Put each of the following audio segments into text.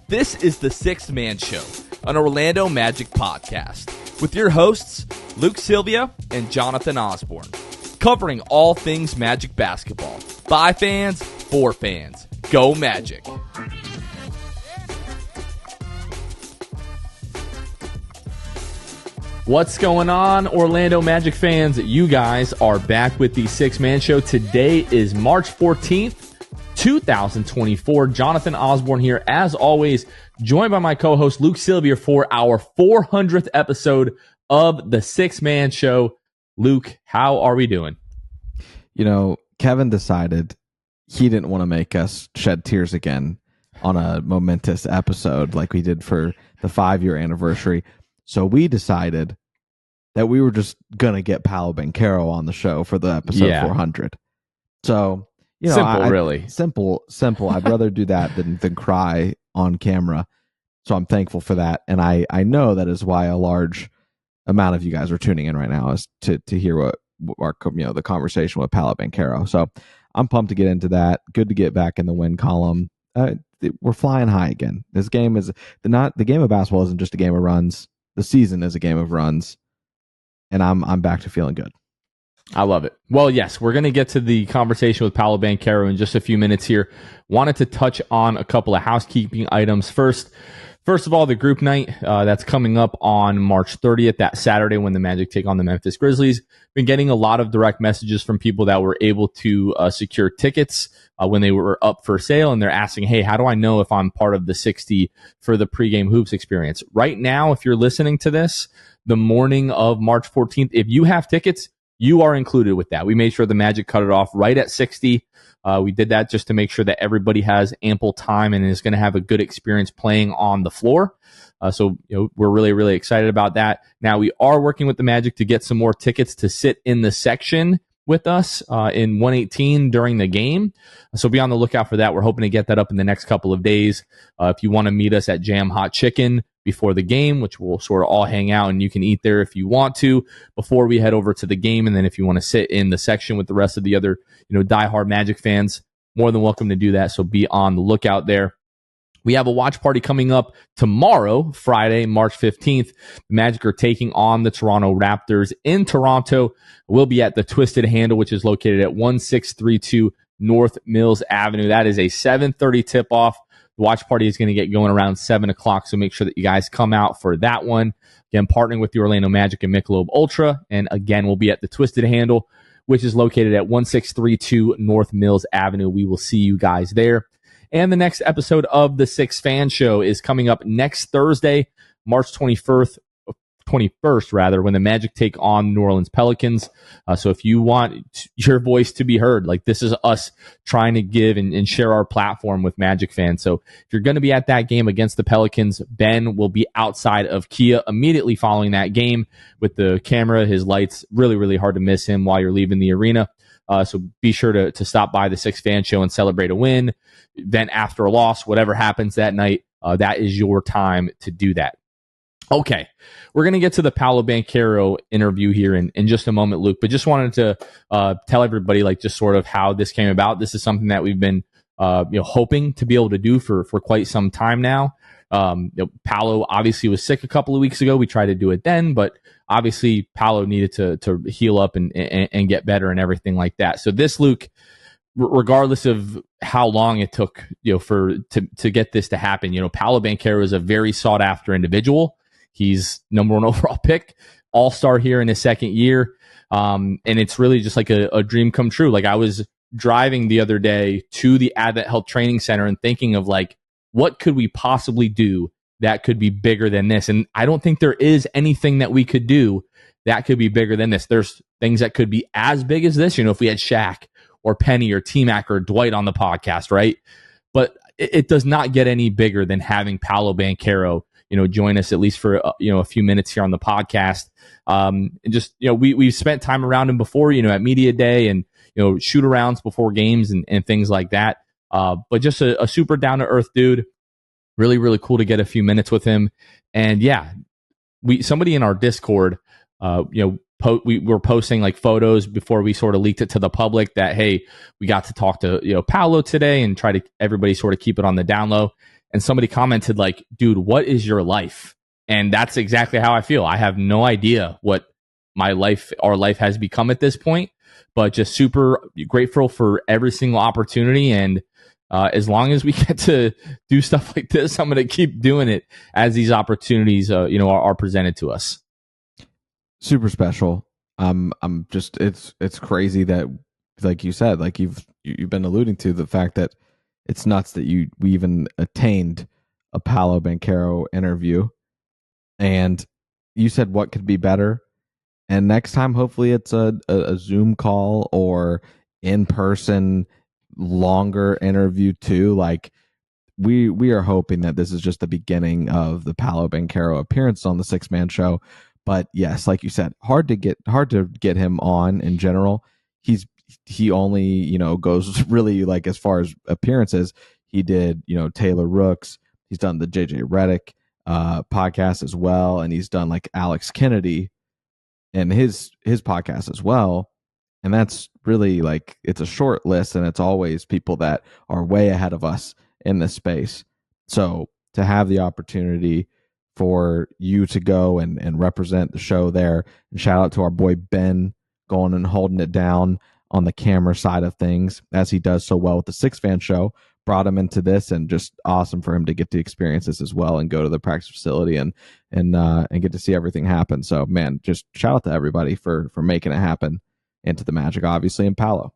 This is the Sixth Man Show, an Orlando Magic podcast, with your hosts, Luke Sylvia and Jonathan Osborne, covering all things Magic basketball. By fans, for fans. Go Magic! What's going on, Orlando Magic fans? You guys are back with the Sixth Man Show. Today is March 14th. 2024. Jonathan Osborne here, as always, joined by my co-host Luke Sylvia for our 400th episode of the Sixth Man Show. Luke, how are we doing? You know, Kevin decided he didn't want to make us shed tears again on a momentous episode like we did for the 5-year anniversary. So we decided that we were just going to get Paolo Banchero on the show for the episode 400. So, you know, really simple. I'd rather do that than cry on camera. So I'm thankful for that, and I know that is why a large amount of you guys are tuning in right now is to hear what our the conversation with Paolo Banchero. So I'm pumped to get into that. Good to get back in the win column. We're flying high again. This game is the game of basketball isn't just a game of runs. The season is a game of runs, and I'm back to feeling good. I love it. Well, yes, we're going to get to the conversation with Paolo Banchero in just a few minutes here. Wanted to touch on a couple of housekeeping items. First of all, the group night that's coming up on March 30th, that Saturday when the Magic take on the Memphis Grizzlies. Been getting a lot of direct messages from people that were able to secure tickets when they were up for sale, and they're asking, hey, how do I know if I'm part of the 60 for the pregame hoops experience? Right now, if you're listening to this, the morning of March 14th, if you have tickets, you are included with that. We made sure the Magic cut it off right at 60. We did that just to make sure that everybody has ample time and is going to have a good experience playing on the floor. So we're really, really excited about that. Now, we are working with the Magic to get some more tickets to sit in the section with us in 118 during the game. So be on the lookout for that. We're hoping to get that up in the next couple of days. If you want to meet us at Jam Hot Chicken before the game, which we'll sort of all hang out and you can eat there if you want to before we head over to the game. And then if you want to sit in the section with the rest of the other, diehard Magic fans, more than welcome to do that. So be on the lookout there. We have a watch party coming up tomorrow, Friday, March 15th. The Magic are taking on the Toronto Raptors in Toronto. We'll be at the Twisted Handle, which is located at 1632 North Mills Avenue. That is a 7:30 tip-off. The watch party is going to get going around 7 o'clock, so make sure that you guys come out for that one. Again, partnering with the Orlando Magic and Michelob Ultra. And again, we'll be at the Twisted Handle, which is located at 1632 North Mills Avenue. We will see you guys there. And the next episode of the Sixth Fan Show is coming up next Thursday, March 21st, when the Magic take on New Orleans Pelicans. So if you want your voice to be heard, like this is us trying to give and share our platform with Magic fans. So if you're going to be at that game against the Pelicans, Ben will be outside of Kia immediately following that game with the camera, his lights. Really, really hard to miss him while you're leaving the arena. So be sure to stop by the Sixth Fan Show and celebrate a win. Then after a loss, whatever happens that night, that is your time to do that. Okay, we're going to get to the Paolo Banchero interview here in just a moment, Luke, but just wanted to tell everybody just sort of how this came about. This is something that we've been hoping to be able to do for quite some time now. Paolo obviously was sick a couple of weeks ago. We tried to do it then, but obviously Paolo needed to heal up and get better and everything like that. So this, Luke, regardless of how long it took, to get this to happen, Paolo Banchero is a very sought after individual. He's number 1 overall pick, all-star here in his second year. And it's really just like a dream come true. Like I was driving the other day to the Advent Health Training Center and thinking of what could we possibly do that could be bigger than this? And I don't think there is anything that we could do that could be bigger than this. There's things that could be as big as this, if we had Shaq or Penny or T-Mac or Dwight on the podcast, right? But it does not get any bigger than having Paolo Banchero, join us at least for, a few minutes here on the podcast. And just, we've spent time around him before, at media day and, shoot arounds before games and things like that. But just a super down to earth dude. Really, really cool to get a few minutes with him. And yeah, somebody in our Discord, we were posting photos before we sort of leaked it to the public that, hey, we got to talk to, Paolo today and try to everybody sort of keep it on the down low. and somebody commented like, dude, what is your life? And that's exactly how I feel. I have no idea what our life has become at this point, but just super grateful for every single opportunity. And as long as we get to do stuff like this, I'm going to keep doing it as these opportunities, are presented to us. Super special. I'm just, it's crazy that, like you said, like you've been alluding to, the fact that it's nuts that we even attained a Paolo Banchero interview. And you said, what could be better? And next time, hopefully it's a Zoom call or in person, longer interview too. Like we are hoping that this is just the beginning of the Paolo Banchero appearance on the Six Man Show. But yes, like you said, hard to get him on in general. He only, goes really, like, as far as appearances, he did, Taylor Rooks. He's done the JJ Redick podcast as well, and he's done like Alex Kennedy and his podcast as well. And that's really, like, it's a short list, and it's always people that are way ahead of us in this space. So to have the opportunity for you to go and represent the show there, and shout out to our boy Ben going and holding it down on the camera side of things, as he does so well with the Six Fan Show, brought him into this, and just awesome for him to get to experience this as well and go to the practice facility and get to see everything happen. So, man, just shout out to everybody for making it happen, and to the Magic, obviously, and Paolo.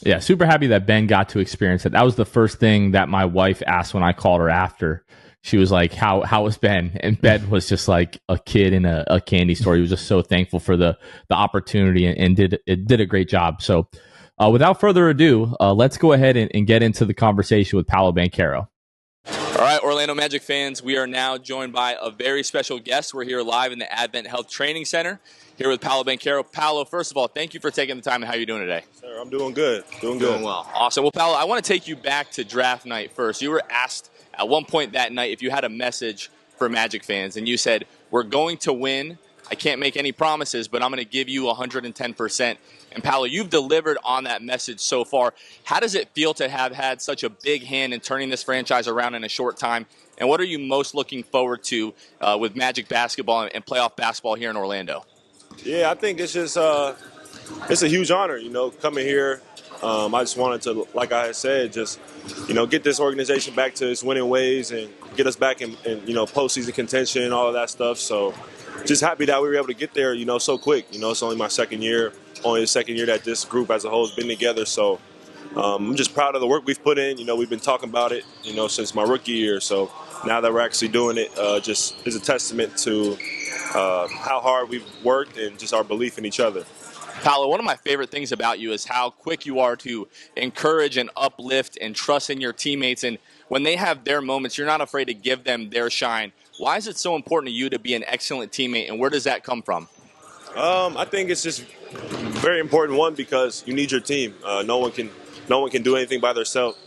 Yeah, super happy that Ben got to experience it. That was the first thing that my wife asked when I called her after. She was like, how was Ben? And Ben was just like a kid in a candy store. He was just so thankful for the opportunity, and did a great job. So without further ado, let's go ahead and get into the conversation with Paolo Banchero. All right, Orlando Magic fans, we are now joined by a very special guest. We're here live in the Advent Health Training Center, here with Paolo Banchero. Paolo, first of all, thank you for taking the time, and how are you doing today? Sir, I'm doing good. Doing well. Awesome. Well, Paolo, I want to take you back to draft night first. You were asked at one point that night if you had a message for Magic fans, and you said, we're going to win. I can't make any promises, but I'm going to give you 110%. And Paolo, you've delivered on that message so far. How does it feel to have had such a big hand in turning this franchise around in a short time? And what are you most looking forward to with Magic basketball and playoff basketball here in Orlando? Yeah, I think it's just it's a huge honor, coming here. I just wanted to, like I had said, just, get this organization back to its winning ways and get us back in postseason contention and all of that stuff. So just happy that we were able to get there, so quick. It's only my second year, only the second year that this group as a whole has been together. So I'm just proud of the work we've put in. We've been talking about it, since my rookie year. So now that we're actually doing it, just is a testament to how hard we've worked and just our belief in each other. Paolo, one of my favorite things about you is how quick you are to encourage and uplift and trust in your teammates. And when they have their moments, you're not afraid to give them their shine. Why is it so important to you to be an excellent teammate, and where does that come from? I think it's just very important, one, because you need your team. No one can do anything by themselves,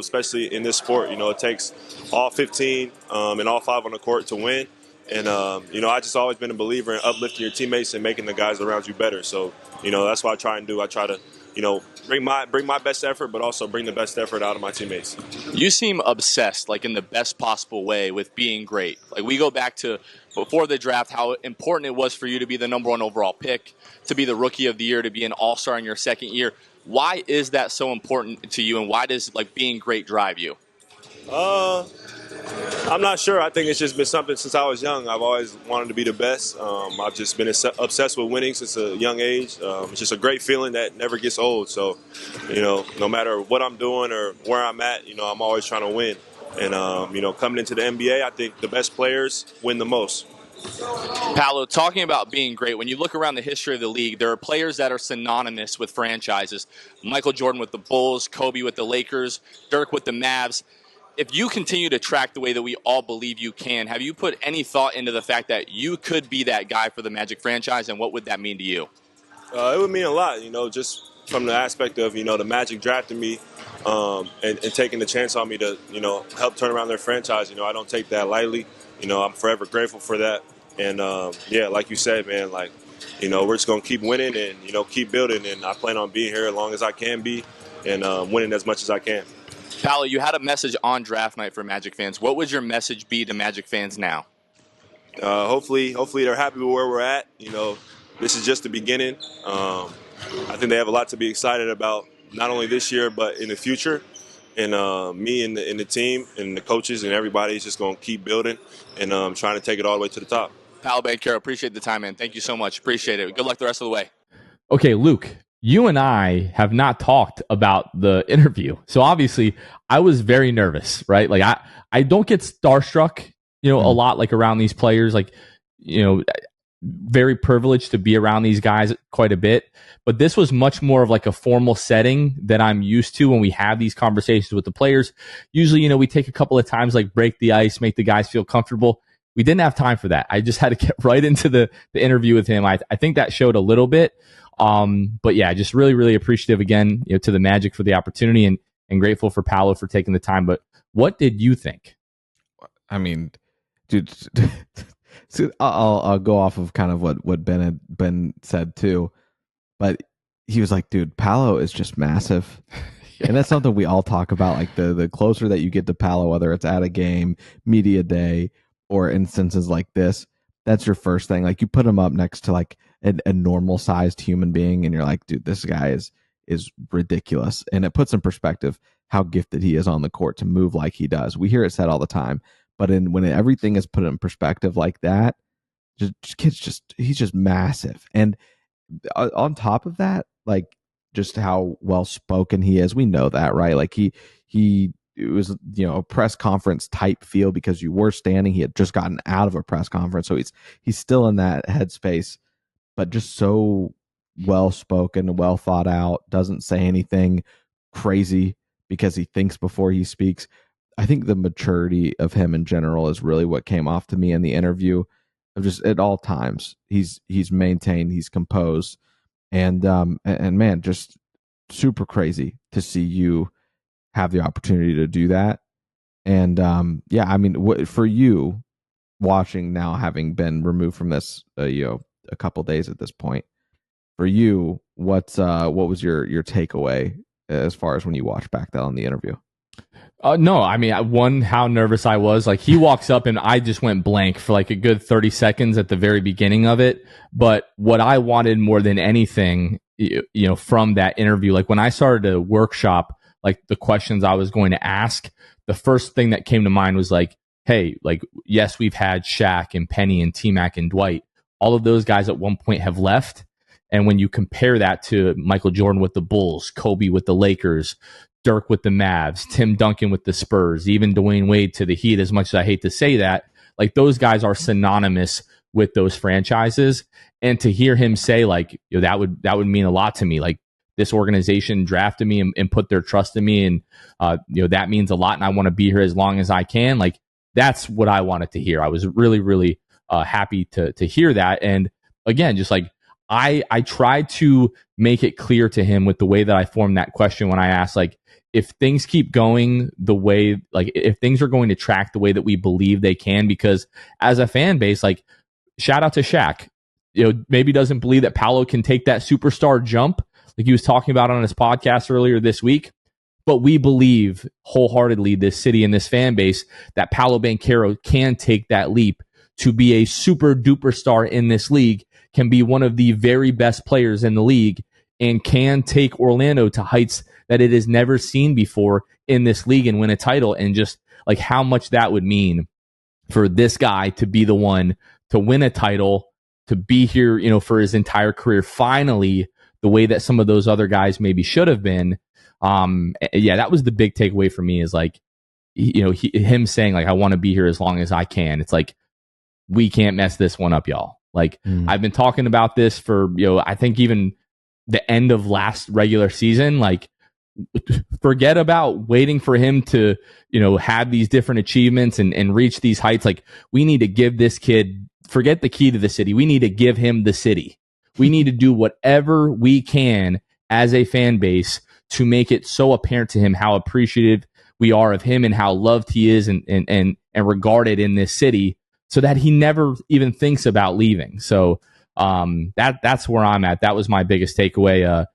especially in this sport. It takes all 15 and all 5 on the court to win. And, I just always been a believer in uplifting your teammates and making the guys around you better. So, that's what I try and do. I try to, bring my best effort, but also bring the best effort out of my teammates. You seem obsessed, like in the best possible way, with being great. Like, we go back to before the draft, how important it was for you to be the number 1 overall pick, to be the rookie of the year, to be an all-star in your second year. Why is that so important to you, and why does being great drive you? I'm not sure. I think it's just been something since I was young. I've always wanted to be the best. I've just been obsessed with winning since a young age. It's just a great feeling that never gets old. So, no matter what I'm doing or where I'm at, I'm always trying to win. And, coming into the NBA, I think the best players win the most. Paolo, talking about being great, when you look around the history of the league, there are players that are synonymous with franchises. Michael Jordan with the Bulls, Kobe with the Lakers, Dirk with the Mavs. If you continue to track the way that we all believe you can, have you put any thought into the fact that you could be that guy for the Magic franchise, and what would that mean to you? It would mean a lot, just from the aspect of, the Magic drafting me and taking the chance on me to, help turn around their franchise. I don't take that lightly. I'm forever grateful for that. And, like you said, man, we're just going to keep winning and, keep building. And I plan on being here as long as I can be and winning as much as I can. Paolo, you had a message on draft night for Magic fans. What would your message be to Magic fans now? Hopefully they're happy with where we're at. This is just the beginning. I think they have a lot to be excited about, not only this year but in the future. And me and the team and the coaches and everybody is just going to keep building and trying to take it all the way to the top. Paolo Banchero, appreciate the time, man. Thank you so much. Appreciate it. Good luck the rest of the way. Okay, Luke, you and I have not talked about the interview. So obviously I was very nervous, right? Like I don't get starstruck, a lot like around these players, like, very privileged to be around these guys quite a bit. But this was much more of like a formal setting that I'm used to when we have these conversations with the players. Usually, we take a couple of times, like break the ice, make the guys feel comfortable. We didn't have time for that. I just had to get right into the interview with him. I think that showed a little bit. But yeah, just really, really appreciative again, to the Magic for the opportunity and grateful for Paolo for taking the time. But what did you think? I mean, dude, so I'll go off of kind of what Ben said too. But he was like, dude, Paolo is just massive. Yeah. And that's something we all talk about. Like the closer that you get to Paolo, whether it's at a game, media day, or instances like this, that's your first thing. Like you put him up next to like a normal sized human being and you're like, dude, this guy is ridiculous. And it puts in perspective how gifted he is on the court to move like he does. We hear it said all the time, but when everything is put in perspective like that, he's just massive. And on top of that, like just how well spoken he is, we know that, right? Like it was, a press conference type feel because you were standing. He had just gotten out of a press conference, so he's still in that headspace, but just so well spoken, well thought out. Doesn't say anything crazy because he thinks before he speaks. I think the maturity of him in general is really what came off to me in the interview. Of just at all times, he's maintained, he's composed, and man, just super crazy to see you have the opportunity to do that. And yeah, I mean, for you watching now, having been removed from this, a couple days at this point, for you, what was your takeaway as far as when you watched back that on the interview? No, I mean, how nervous I was. Like he walks up and I just went blank for like a good 30 seconds at the very beginning of it. But what I wanted more than anything, from that interview, like when I started to workshop, like the questions I was going to ask, the first thing that came to mind was like, hey, like, yes, we've had Shaq and Penny and T-Mac and Dwight. All of those guys at one point have left. And when you compare that to Michael Jordan with the Bulls, Kobe with the Lakers, Dirk with the Mavs, Tim Duncan with the Spurs, even Dwayne Wade to the Heat, as much as I hate to say that, like those guys are synonymous with those franchises. And to hear him say like, that would mean a lot to me. Like this organization drafted me and put their trust in me. And, that means a lot. And I want to be here as long as I can. Like that's what I wanted to hear. I was really, really happy to hear that. And again, just like, I tried to make it clear to him with the way that I formed that question when I asked, like, if things keep going the way, like, if things are going to track the way that we believe they can, because as a fan base, like, shout out to Shaq, maybe doesn't believe that Paolo can take that superstar jump, like he was talking about on his podcast earlier this week. But we believe wholeheartedly, this city and this fan base, that Paolo Banchero can take that leap to be a super duper star in this league, can be one of the very best players in the league, and can take Orlando to heights that it has never seen before in this league and win a title. And just like how much that would mean for this guy to be the one to win a title, to be here, for his entire career, finally, the way that some of those other guys maybe should have been. Yeah, that was the big takeaway for me, is like, him saying like, I want to be here as long as I can. It's like, we can't mess this one up, y'all. Like I've been talking about this for, I think even the end of last regular season. Like, forget about waiting for him to, have these different achievements and reach these heights. Like, we need to give this kid, forget the key to the city. We need to give him the city. We need to do whatever we can as a fan base to make it so apparent to him how appreciative we are of him and how loved he is and regarded in this city, so that he never even thinks about leaving. So that's where I'm at. That was my biggest takeaway.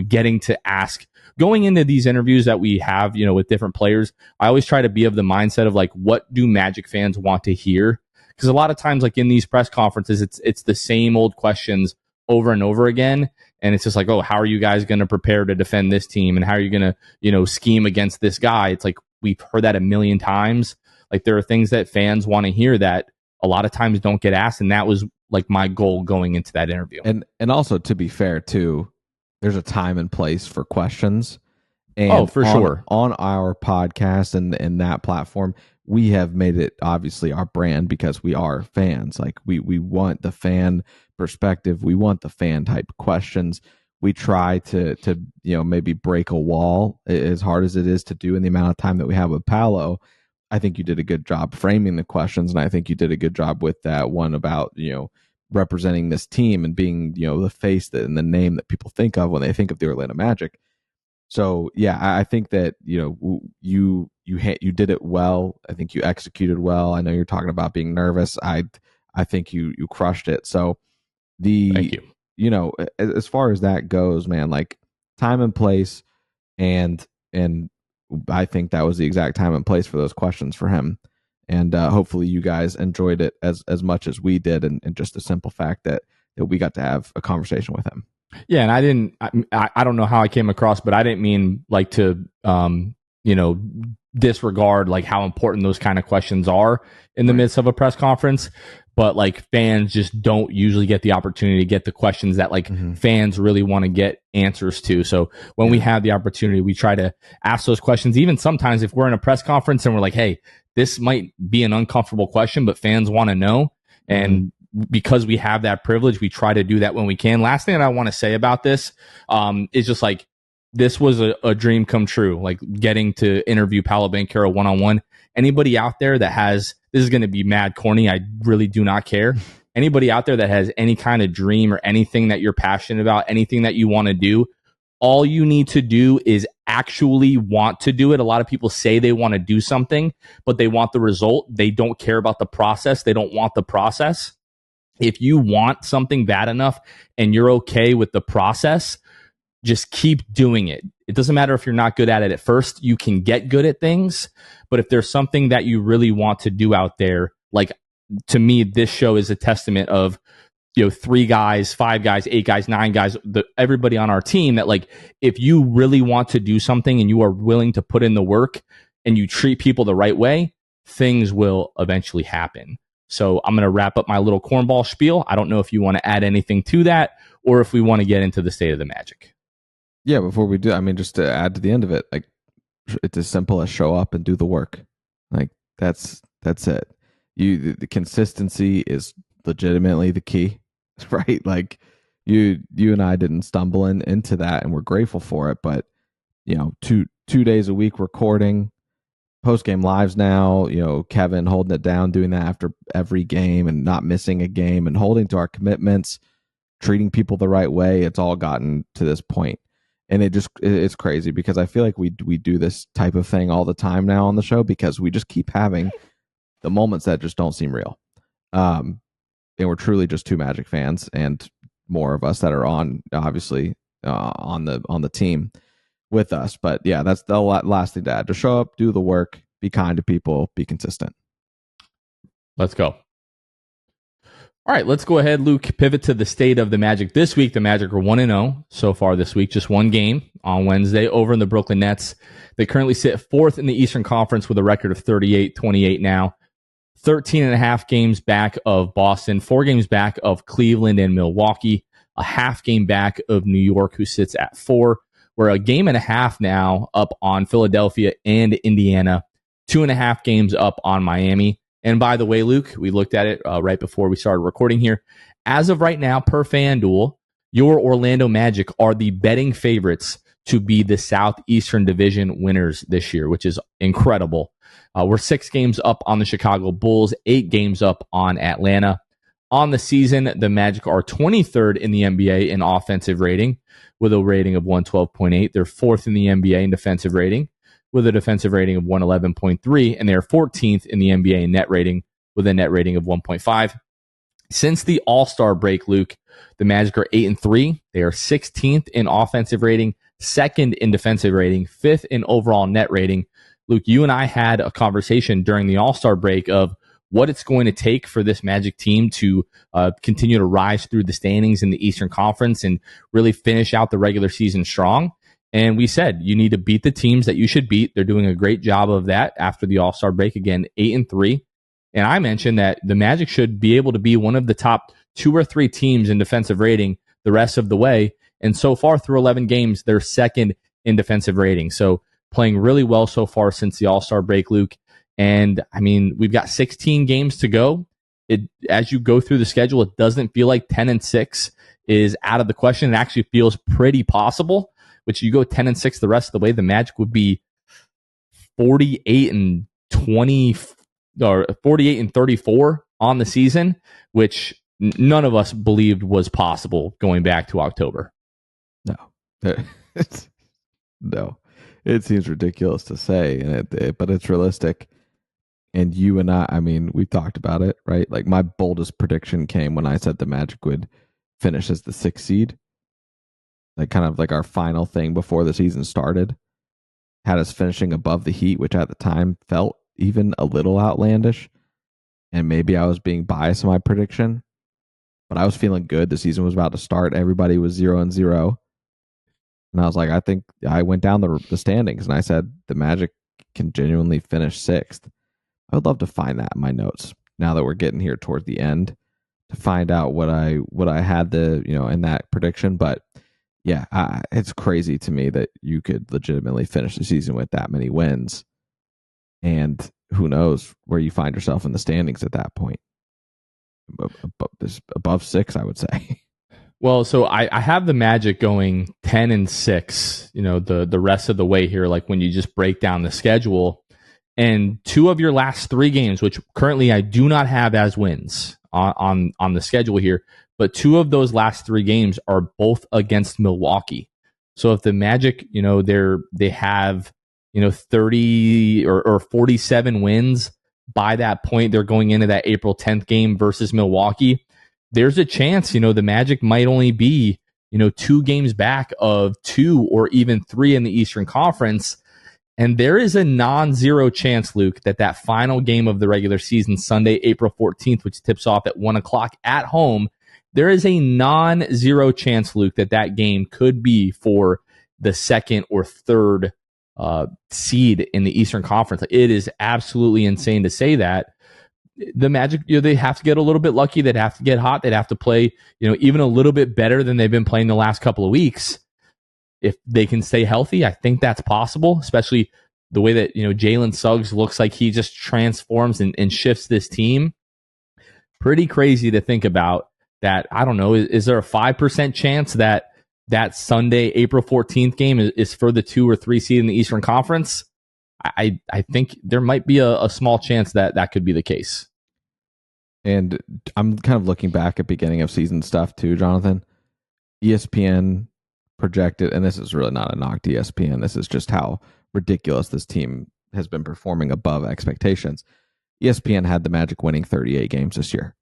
Getting to ask going into these interviews that we have, with different players, I always try to be of the mindset of like, what do Magic fans want to hear? Because a lot of times, like in these press conferences, it's the same old questions over and over again. And it's just like, oh, how are you guys going to prepare to defend this team? And how are you going to, scheme against this guy? It's like, we've heard that a million times. Like there are things that fans want to hear that a lot of times don't get asked. And that was like my goal going into that interview. And also, to be fair too, there's a time and place for questions. And sure. On our podcast and that platform, we have made it obviously our brand because we are fans. Like we want the fan perspective. We want the fan type questions. We try to maybe break a wall as hard as it is to do in the amount of time that we have with Paolo. I think you did a good job framing the questions, and I think you did a good job with that one about representing this team and being the face and the name that people think of when they think of the Orlando Magic. So yeah, I think that you did it well. I think you executed well. I know you're talking about being nervous. I think you crushed it. So Thank you. As far as that goes, man, like time and place, and I think that was the exact time and place for those questions for him. And hopefully you guys enjoyed it as much as we did, and just the simple fact that we got to have a conversation with him. Yeah, and I don't know how I came across, but I didn't mean like to disregard like how important those kind of questions are in the midst of a press conference. But like fans just don't usually get the opportunity to get the questions that like fans really want to get answers to. So when we have the opportunity, we try to ask those questions. Even sometimes if we're in a press conference and we're like, hey, this might be an uncomfortable question, but fans want to know. And because we have that privilege, we try to do that when we can. Last thing that I want to say about this is just like, this was a dream come true, like getting to interview Paolo Banchero one-on-one. Anybody out there that has, this is going to be mad corny, I really do not care. Anybody out there that has any kind of dream or anything that you're passionate about, anything that you want to do, all you need to do is actually want to do it. A lot of people say they want to do something, but they want the result. They don't care about the process. They don't want the process. If you want something bad enough and you're okay with the process, just keep doing it. It doesn't matter if you're not good at it at first. You can get good at things, but if there's something that you really want to do out there, like to me, this show is a testament of 3 guys, 5 guys, 8 guys, 9 guys, everybody on our team that like, if you really want to do something and you are willing to put in the work and you treat people the right way, things will eventually happen. So I'm going to wrap up my little cornball spiel. I don't know if you want to add anything to that or if we want to get into the state of the Magic. Yeah, before we do, I mean, just to add to the end of it, like it's as simple as show up and do the work. Like that's it. The consistency is legitimately the key, right? Like you and I didn't stumble into that, and we're grateful for it. But 2 days a week recording, post game lives now. Kevin holding it down, doing that after every game, and not missing a game, and holding to our commitments, treating people the right way. It's all gotten to this point. And it's crazy because I feel like we do this type of thing all the time now on the show because we just keep having the moments that just don't seem real. And we're truly just 2 Magic fans and more of us that are on, obviously, on the team with us. But yeah, that's the last thing to add. Just show up, do the work, be kind to people, be consistent. Let's go. All right, let's go ahead, Luke, pivot to the state of the Magic this week. The Magic are 1-0 so far this week, just 1 game on Wednesday over in the Brooklyn Nets. They currently sit 4th in the Eastern Conference with a record of 38-28 now. 13.5 games back of Boston, 4 games back of Cleveland and Milwaukee, a half game back of New York, who sits at 4. We're a game and a half now up on Philadelphia and Indiana, 2.5 games up on Miami. And by the way, Luke, we looked at it right before we started recording here. As of right now, per FanDuel, your Orlando Magic are the betting favorites to be the Southeastern Division winners this year, which is incredible. We're 6 games up on the Chicago Bulls, 8 games up on Atlanta. On the season, the Magic are 23rd in the NBA in offensive rating with a rating of 112.8. They're 4th in the NBA in defensive rating with a defensive rating of 111.3, and they're 14th in the NBA in net rating with a net rating of 1.5. Since the All-Star break, Luke, the Magic are 8-3. They are 16th in offensive rating, second in defensive rating, fifth in overall net rating. Luke, you and I had a conversation during the All-Star break of what it's going to take for this Magic team to continue to rise through the standings in the Eastern Conference and really finish out the regular season strong. And we said you need to beat the teams that you should beat. They're doing a great job of that after the All-Star break. Again, 8-3. And I mentioned that the Magic should be able to be one of the top 2 or 3 teams in defensive rating the rest of the way. And so far through 11 games, they're second in defensive rating. So playing really well so far since the All-Star break, Luke. And I mean, we've got 16 games to go. As you go through the schedule, it doesn't feel like 10-6 is out of the question. It actually feels pretty possible, which you go 10-6 the rest of the way, the Magic would be 48-20 or 48-34 on the season, which none of us believed was possible going back to October. No. No. It seems ridiculous to say, but it's realistic. And you and I mean, we've talked about it, right? Like my boldest prediction came when I said the Magic would finish as the 6th seed. Like kind of like our final thing before the season started. Had us finishing above the Heat, which at the time felt even a little outlandish. And maybe I was being biased in my prediction. But I was feeling good. The season was about to start. Everybody was 0-0. And I was like, I think I went down the standings and I said the Magic can genuinely finish 6th. I would love to find that in my notes now that we're getting here toward the end to find out what I had in that prediction. But yeah, it's crazy to me that you could legitimately finish the season with that many wins. And who knows where you find yourself in the standings at that point. Above 6, I would say. Well, so I have the Magic going 10-6, the rest of the way here, like when you just break down the schedule. And 2 of your last 3 games, which currently I do not have as wins on the schedule here, but 2 of those last 3 games are both against Milwaukee. So if the Magic, they have 30 or 47 wins by that point, they're going into that April 10th game versus Milwaukee. There's a chance, the Magic might only be, 2 games back of 2 or even 3 in the Eastern Conference. And there is a non-zero chance, Luke, that final game of the regular season, Sunday, April 14th, which tips off at 1 o'clock at home, there is a non-zero chance, Luke, that game could be for the 2nd or 3rd seed in the Eastern Conference. It is absolutely insane to say that. The Magic, they have to get a little bit lucky. They'd have to get hot. They'd have to play, even a little bit better than they've been playing the last couple of weeks. If they can stay healthy, I think that's possible, especially the way that, Jalen Suggs looks like he just transforms and shifts this team. Pretty crazy to think about that. I don't know. Is there a 5% chance that Sunday, April 14th game is for the 2 or 3 seed in the Eastern Conference? I think there might be a small chance that could be the case. And I'm kind of looking back at beginning of season stuff too, Jonathan. ESPN projected, and this is really not a knock to ESPN, this is just how ridiculous this team has been performing above expectations. ESPN had the Magic winning 38 games this year.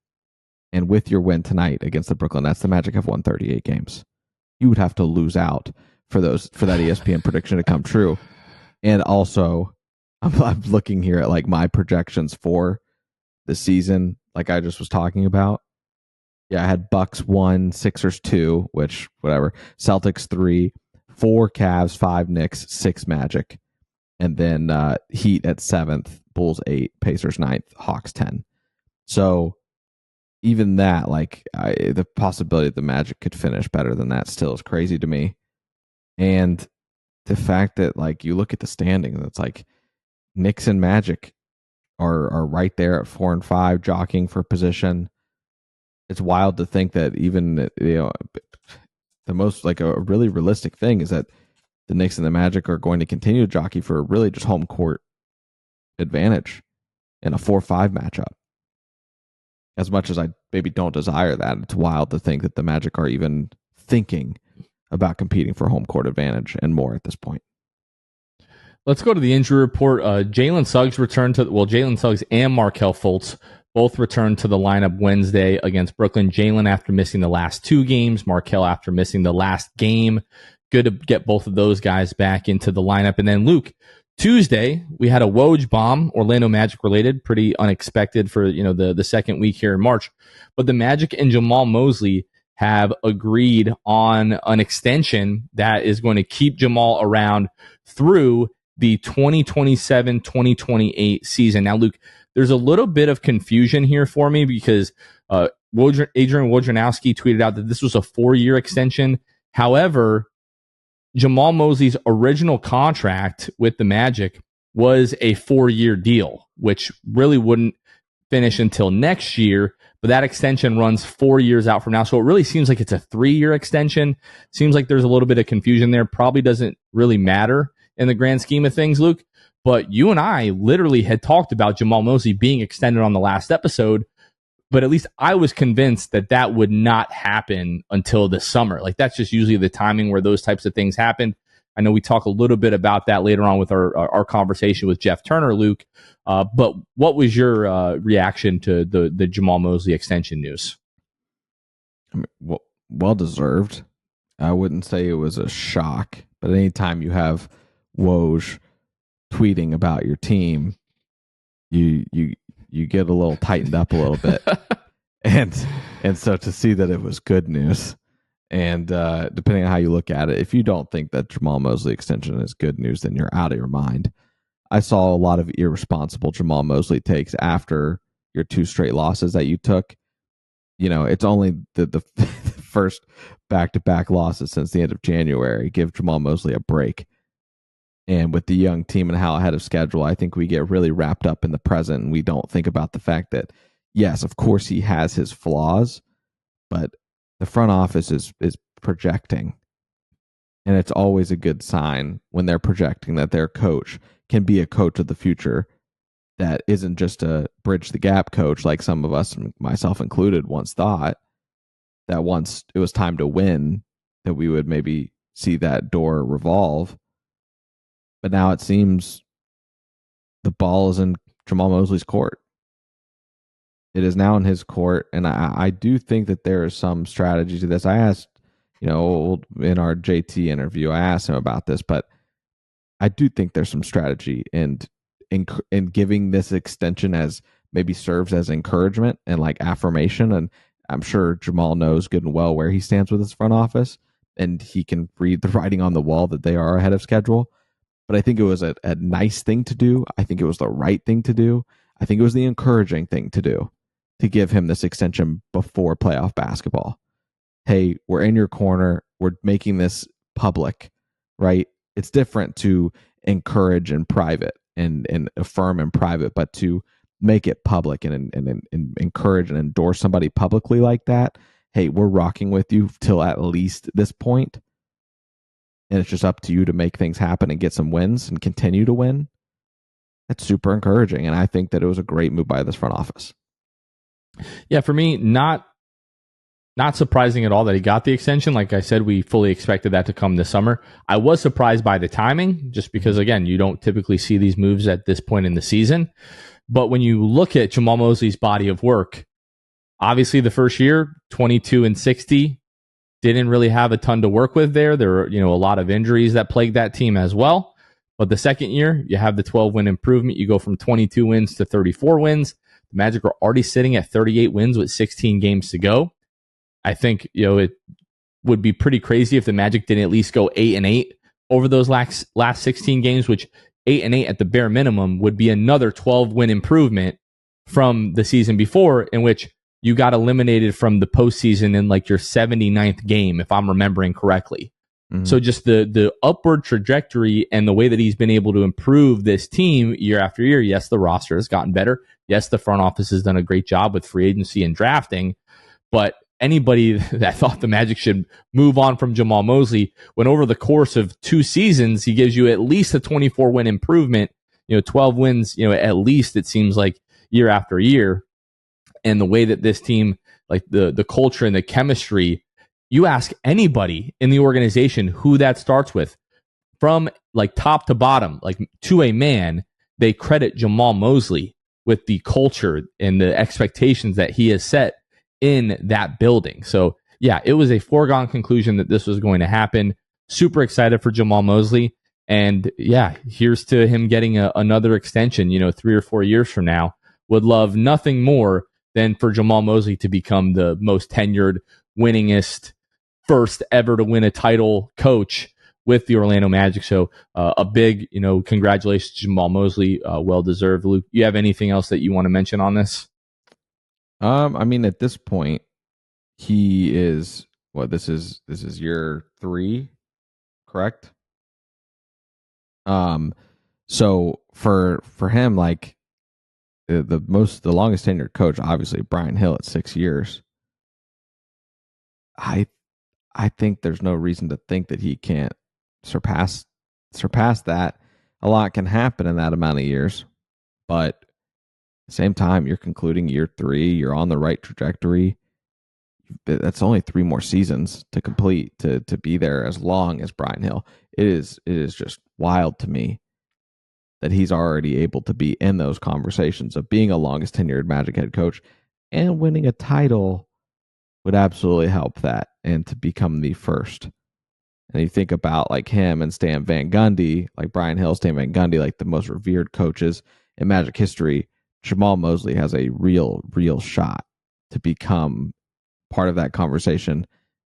And with your win tonight against the Brooklyn Nets, the Magic have won 38 games. You would have to lose out for that ESPN prediction to come true. And also, I'm looking here at like my projections for the season, like I just was talking about. Yeah, I had Bucks 1, Sixers 2, which, whatever. Celtics 3, 4 Cavs, 5 Knicks, 6 Magic. And then Heat at 7th, Bulls 8, Pacers 9th, Hawks 10. So even that, the possibility that the Magic could finish better than that still is crazy to me. And the fact that, you look at the standings, it's like Knicks and Magic are right there at 4 and 5, jockeying for position. It's wild to think that even, the most, a really realistic thing is that the Knicks and the Magic are going to continue to jockey for really just home court advantage in a 4-5 matchup. As much as I maybe don't desire that, it's wild to think that the Magic are even thinking about competing for home court advantage and more at this point. Let's go to the injury report. Jalen Suggs returned Jalen Suggs and Markelle Fultz both returned to the lineup Wednesday against Brooklyn. Jalen after missing the last 2 games, Markelle after missing the last game. good to get both of those guys back into the lineup. And then Luke, Tuesday, we had a Woj bomb, Orlando Magic related, pretty unexpected for, the second week here in March. But the Magic and Jamal Mosley have agreed on an extension that is going to keep Jamal around through the 2027-2028 season. Now, Luke, there's a little bit of confusion here for me because Adrian Wojnarowski tweeted out that this was a 4-year extension. However, Jamal Mosley's original contract with the Magic was a 4-year deal, which really wouldn't finish until next year. But that extension runs 4 years out from now. So it really seems like it's a 3-year extension. Seems like there's a little bit of confusion there. Probably doesn't really matter in the grand scheme of things, Luke. But you and I literally had talked about Jamal Mosley being extended on the last episode. But at least I was convinced that that would not happen until the summer. Like, that's just usually the timing where those types of things happen. I know we talk a little bit about that later on with our conversation with Jeff Turner, Luke. But what was your reaction to the Jamal Mosley extension news? I mean, well deserved. I wouldn't say it was a shock, but anytime you have Woj tweeting about your team, you get a little tightened up a little bit. and so to see that it was good news, and depending on how you look at it, if you don't think that Jamal Mosley extension is good news, then you're out of your mind. I saw a lot of irresponsible Jamal Mosley takes after your 2 straight losses that you took. It's only the first back-to-back losses since the end of January. Give Jamal Mosley a break. And with the young team and how ahead of schedule, I think we get really wrapped up in the present, and we don't think about the fact that, yes, of course he has his flaws, but the front office is projecting. And it's always a good sign when they're projecting that their coach can be a coach of the future that isn't just a bridge the gap coach like some of us, myself included, once thought, that once it was time to win, that we would maybe see that door revolve. But now it seems the ball is in Jamal Mosley's court. It is now in his court, and I do think that there is some strategy to this. I asked, in our JT interview, I asked him about this, but I do think there's some strategy in giving this extension as maybe serves as encouragement and like affirmation. And I'm sure Jamal knows good and well where he stands with his front office, and he can read the writing on the wall that they are ahead of schedule. But I think it was a nice thing to do. I think it was the right thing to do. I think it was the encouraging thing to do, to give him this extension before playoff basketball. Hey, we're in your corner. We're making this public, right? It's different to encourage in private and affirm in private, but to make it public and encourage and endorse somebody publicly like that. Hey, we're rocking with you till at least this point. And it's just up to you to make things happen and get some wins and continue to win. That's super encouraging. And I think that it was a great move by this front office. Yeah, for me, not surprising at all that he got the extension. Like I said, we fully expected that to come this summer. I was surprised by the timing, just because, again, you don't typically see these moves at this point in the season. But when you look at Jamal Mosley's body of work, obviously the first year, 22-60, didn't really have a ton to work with there. There were, a lot of injuries that plagued that team as well. But the second year, you have the 12-win improvement. You go from 22 wins to 34 wins. The Magic are already sitting at 38 wins with 16 games to go. I think, it would be pretty crazy if the Magic didn't at least go 8-8 over those last 16 games, which 8-8 at the bare minimum would be another 12-win improvement from the season before, in which you got eliminated from the postseason in like your 79th game, if I'm remembering correctly. Mm-hmm. So just the upward trajectory and the way that he's been able to improve this team year after year. Yes, the roster has gotten better. Yes, the front office has done a great job with free agency and drafting, but anybody that thought the Magic should move on from Jamal Mosley, when over the course of 2 seasons, he gives you at least a 24-win improvement, 12 wins, at least, it seems like, year after year. And the way that this team, like the culture and the chemistry, you ask anybody in the organization who that starts with, from like top to bottom, like to a man, they credit Jamal Mosley with the culture and the expectations that he has set in that building. So yeah, it was a foregone conclusion that this was going to happen. super excited for Jamal Mosley. And yeah, here's to him getting another extension, 3 or 4 years from now. Would love nothing more than for Jamal Mosley to become the most tenured, winningest, first ever to win a title coach with the Orlando Magic. So a big, congratulations to Jamal Mosley. Well deserved. Luke, you have anything else that you want to mention on this? I mean, at this point, he is this is year 3, correct? So for him, like the longest tenured coach, obviously Brian Hill at 6 years. I think there's no reason to think that he can't surpass that. A lot can happen in that amount of years, but at the same time, you're concluding year 3. You're on the right trajectory. That's only 3 more seasons to complete to be there as long as Brian Hill. It is just wild to me that he's already able to be in those conversations of being a longest tenured Magic head coach, and winning a title would absolutely help that, and to become the first. And you think about like him and Stan Van Gundy, like Brian Hill, Stan Van Gundy, like the most revered coaches in Magic history. Jamal Mosley has a real shot to become part of that conversation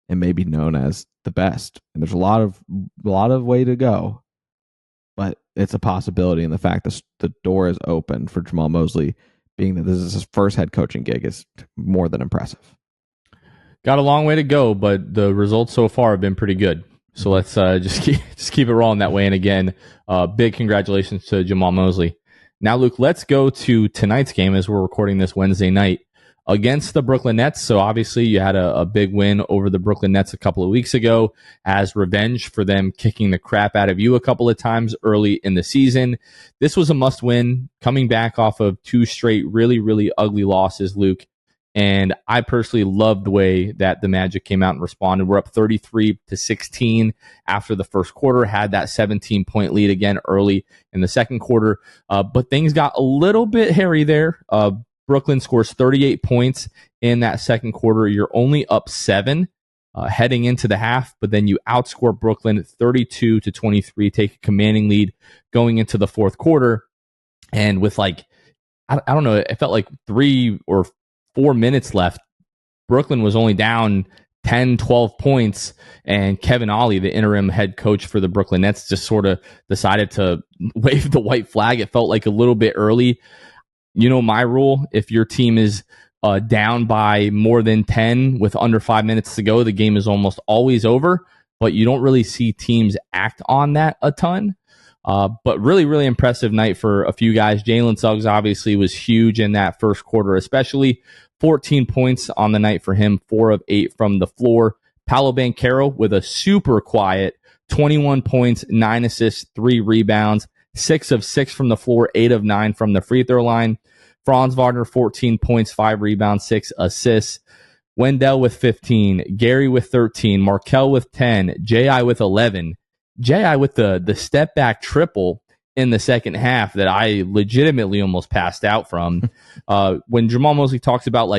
and maybe known as the best. And there's a lot of way to go, but it's a possibility. And the fact that the door is open for Jamal Mosley, being that this is his first head coaching gig, is more than impressive. Got a long way to go, but the results so far have been pretty good. So let's just keep it rolling that way. And again, big congratulations to Jamal Mosley. Now, Luke, let's go to tonight's game as we're recording this Wednesday night against the Brooklyn Nets. So obviously you had a big win over the Brooklyn Nets a couple of weeks ago as revenge for them kicking the crap out of you a couple of times early in the season. This was a must win, coming back off of 2 straight really, really ugly losses, Luke. And I personally loved the way that the Magic came out and responded. We're up 33-16 after the first quarter, had that 17-point lead again early in the second quarter. But things got a little bit hairy there. Brooklyn scores 38 points in that second quarter. You're only up 7 heading into the half, but then you outscore Brooklyn 32-23, take a commanding lead going into the fourth quarter. And with I don't know, it felt like 3 or 4 minutes left. Brooklyn was only down 10, 12 points, and Kevin Ollie, the interim head coach for the Brooklyn Nets, just sort of decided to wave the white flag. It felt like a little bit early. My rule, if your team is down by more than 10 with under 5 minutes to go, the game is almost always over, but you don't really see teams act on that a ton. But really, really impressive night for a few guys. Jalen Suggs obviously was huge in that first quarter, especially 14 points on the night for him, 4 of 8 from the floor. Paolo Banchero with a super quiet 21 points, 9 assists, 3 rebounds, 6 of 6 from the floor, 8 of 9 from the free throw line. Franz Wagner, 14 points, 5 rebounds, 6 assists. Wendell with 15, Gary with 13, Markel with 10, J.I. with 11. J.I. with the step back triple in the second half that I legitimately almost passed out from. When Jamal Mosley talks about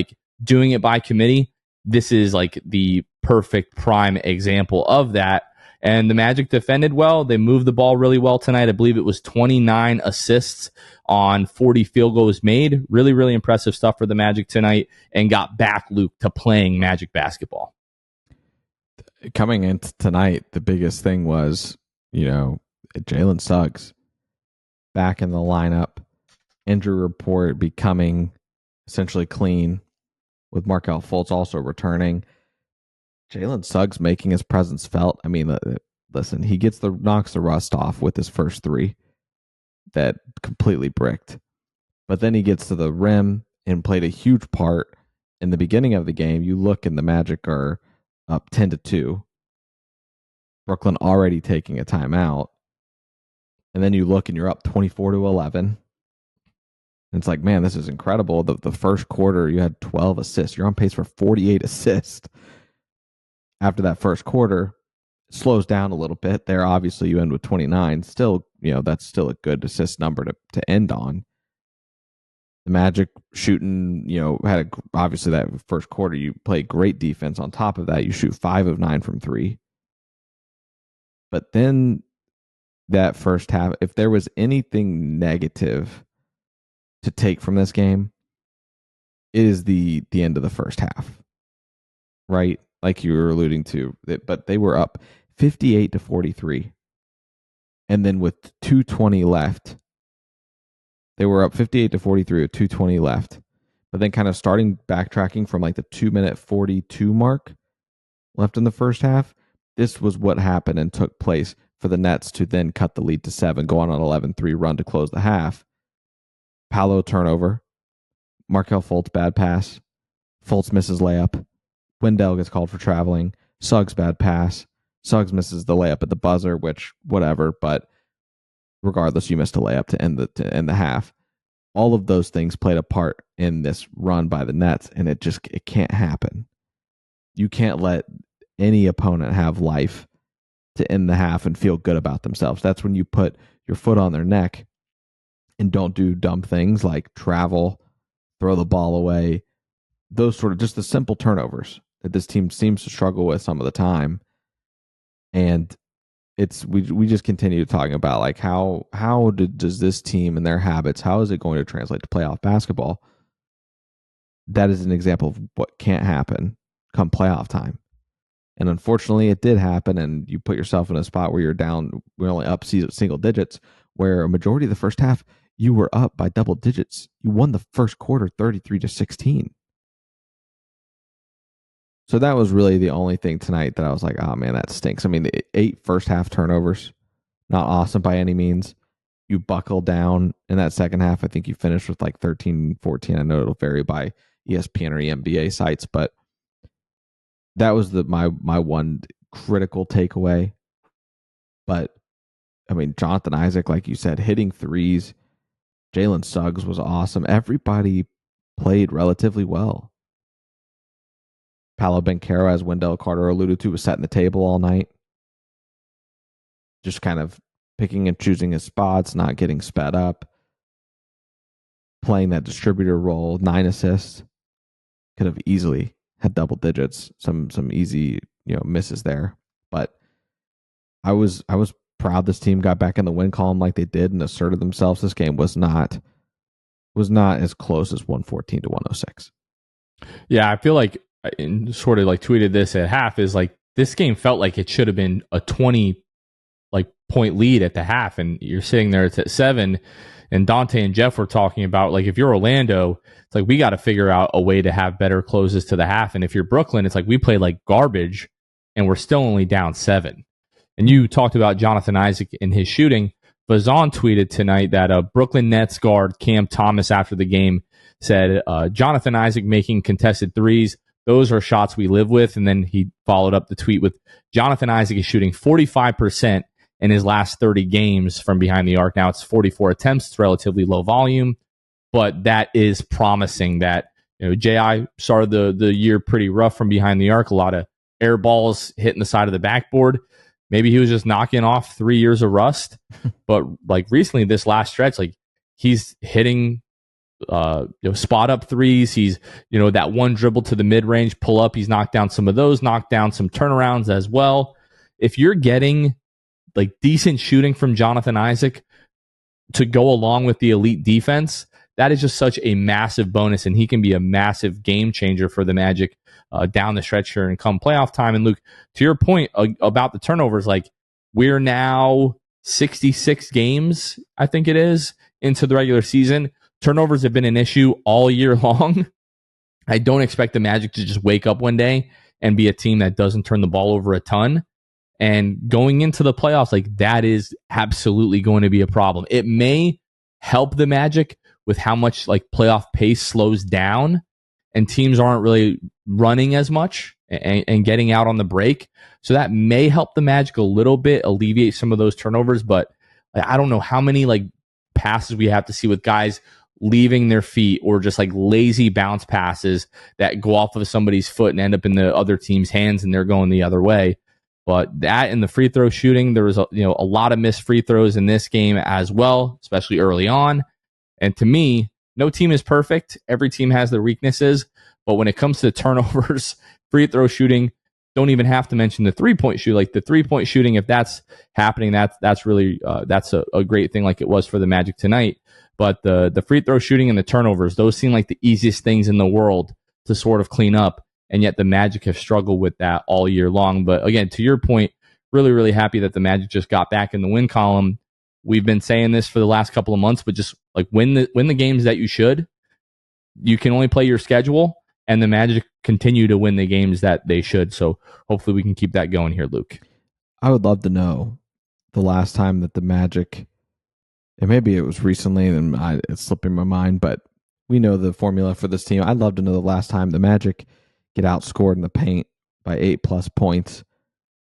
doing it by committee, this is the perfect prime example of that. And the Magic defended well. They moved the ball really well tonight. I believe it was 29 assists on 40 field goals made. Really, really impressive stuff for the Magic tonight, and got back, Luke, to playing Magic basketball. Coming into tonight, the biggest thing was, Jalen Suggs back in the lineup, injury report becoming essentially clean, with Markelle Fultz also returning. Jalen Suggs making his presence felt. I mean, listen, he knocks the rust off with his first 3 that completely bricked. But then he gets to the rim and played a huge part in the beginning of the game. You look, and the Magic are up 10-2. Brooklyn already taking a timeout. And then you look and you're up 24-11. And it's like, man, this is incredible. The first quarter, you had 12 assists. You're on pace for 48 assists. After that first quarter, it slows down a little bit. There, obviously, you end with 29. Still, that's still a good assist number to end on. The Magic shooting, obviously that first quarter, you play great defense. On top of that, you shoot 5 of 9 from 3. But then that first half, if there was anything negative to take from this game, it is the end of the first half, right? Like you were alluding to, but they were up 58-43, and then with 2:20 left, they were up 58-43 with 2:20 left. But then kind of starting backtracking from like the 2-minute 42 mark left in the first half, this was what happened and took place for the Nets to then cut the lead to 7, go on an 11-3 run to close the half. Paolo turnover, Markelle Fultz bad pass, Fultz misses layup, Wendell gets called for traveling, Suggs bad pass, Suggs misses the layup at the buzzer, which whatever, but regardless, you missed a layup to end the half. All of those things played a part in this run by the Nets, and it can't happen. You can't let any opponent have life to end the half and feel good about themselves. That's when you put your foot on their neck and don't do dumb things like travel, throw the ball away, those sort of just the simple turnovers that this team seems to struggle with some of the time. And we just continue talking about like does this team and their habits, how is it going to translate to playoff basketball? That is an example of what can't happen come playoff time. And unfortunately, it did happen, and you put yourself in a spot where we're only up single digits, where a majority of the first half, you were up by double digits. You won the first quarter 33-16. So that was really the only thing tonight that I was like, oh man, that stinks. I mean, the 8 first half turnovers, not awesome by any means. You buckle down in that second half. I think you finished with like 13, 14. I know it'll vary by ESPN or NBA sites, but that was my one critical takeaway. But I mean, Jonathan Isaac, like you said, hitting threes. Jalen Suggs was awesome. Everybody played relatively well. Paolo Banchero, as Wendell Carter alluded to, was setting the table all night. Just kind of picking and choosing his spots, not getting sped up. Playing that distributor role, 9 assists. Could have easily had double digits. Some easy, misses there. But I was proud this team got back in the win column like they did and asserted themselves. This game was not as close as 114-106. Yeah, I feel like I sort of like tweeted this at half is like this game felt like it should have been a 20 point lead at the half, and you're sitting there, it's at 7. And Dante and Jeff were talking about like if you're Orlando, it's like we got to figure out a way to have better closes to the half. And if you're Brooklyn, it's like we played like garbage and we're still only down 7. And you talked about Jonathan Isaac and his shooting. Vazon tweeted tonight that Brooklyn Nets guard Cam Thomas after the game said, Jonathan Isaac making contested threes. Those are shots we live with. And then he followed up the tweet with Jonathan Isaac is shooting 45% in his last 30 games from behind the arc. Now it's 44 attempts. It's relatively low volume, but that is promising that, J.I. started the year pretty rough from behind the arc. A lot of air balls hitting the side of the backboard. Maybe he was just knocking off 3 years of rust. But like recently, this last stretch, like he's hitting spot up threes. He's, that one dribble to the mid range, pull up. He's knocked down some of those, knocked down some turnarounds as well. If you're getting like decent shooting from Jonathan Isaac to go along with the elite defense, that is just such a massive bonus, and he can be a massive game changer for the Magic down the stretch here and come playoff time. And Luke, to your point about the turnovers, like we're now 66 games, I think it is, into the regular season. Turnovers have been an issue all year long. I don't expect the Magic to just wake up one day and be a team that doesn't turn the ball over a ton. And going into the playoffs, like that is absolutely going to be a problem. It may help the Magic with how much like playoff pace slows down and teams aren't really running as much and getting out on the break. So that may help the Magic a little bit, alleviate some of those turnovers. But I don't know how many like passes we have to see with guys leaving their feet or just like lazy bounce passes that go off of somebody's foot and end up in the other team's hands and they're going the other way. But that and the free throw shooting, there was a lot of missed free throws in this game as well, especially early on. And to me, no team is perfect. Every team has their weaknesses. But when it comes to turnovers, free throw shooting, don't even have to mention the 3-point shoot. Like the 3-point shooting, if that's happening, that's really that's a great thing, like it was for the Magic tonight. But the free throw shooting and the turnovers, those seem like the easiest things in the world to sort of clean up, and yet the Magic have struggled with that all year long. But again, to your point, really, really happy that the Magic just got back in the win column. We've been saying this for the last couple of months, but just like win the games that you should. You can only play your schedule, and the Magic continue to win the games that they should. So hopefully we can keep that going here, Luke. I would love to know the last time that the Magic, and maybe it was recently, and it's slipping my mind, but we know the formula for this team. I'd love to know the last time the Magic get outscored in the paint by 8+ points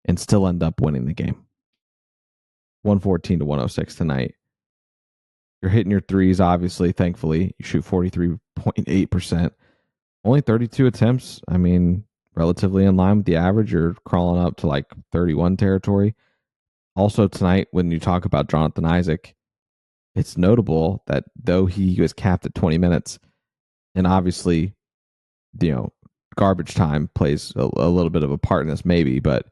and still end up winning the game. 114-106 tonight. You're hitting your threes, obviously, thankfully. You shoot 43.8%. Only 32 attempts. I mean, relatively in line with the average. You're crawling up to like 31 territory. Also tonight, when you talk about Jonathan Isaac, it's notable that though he was capped at 20 minutes, and obviously, garbage time plays a little bit of a part in this maybe, but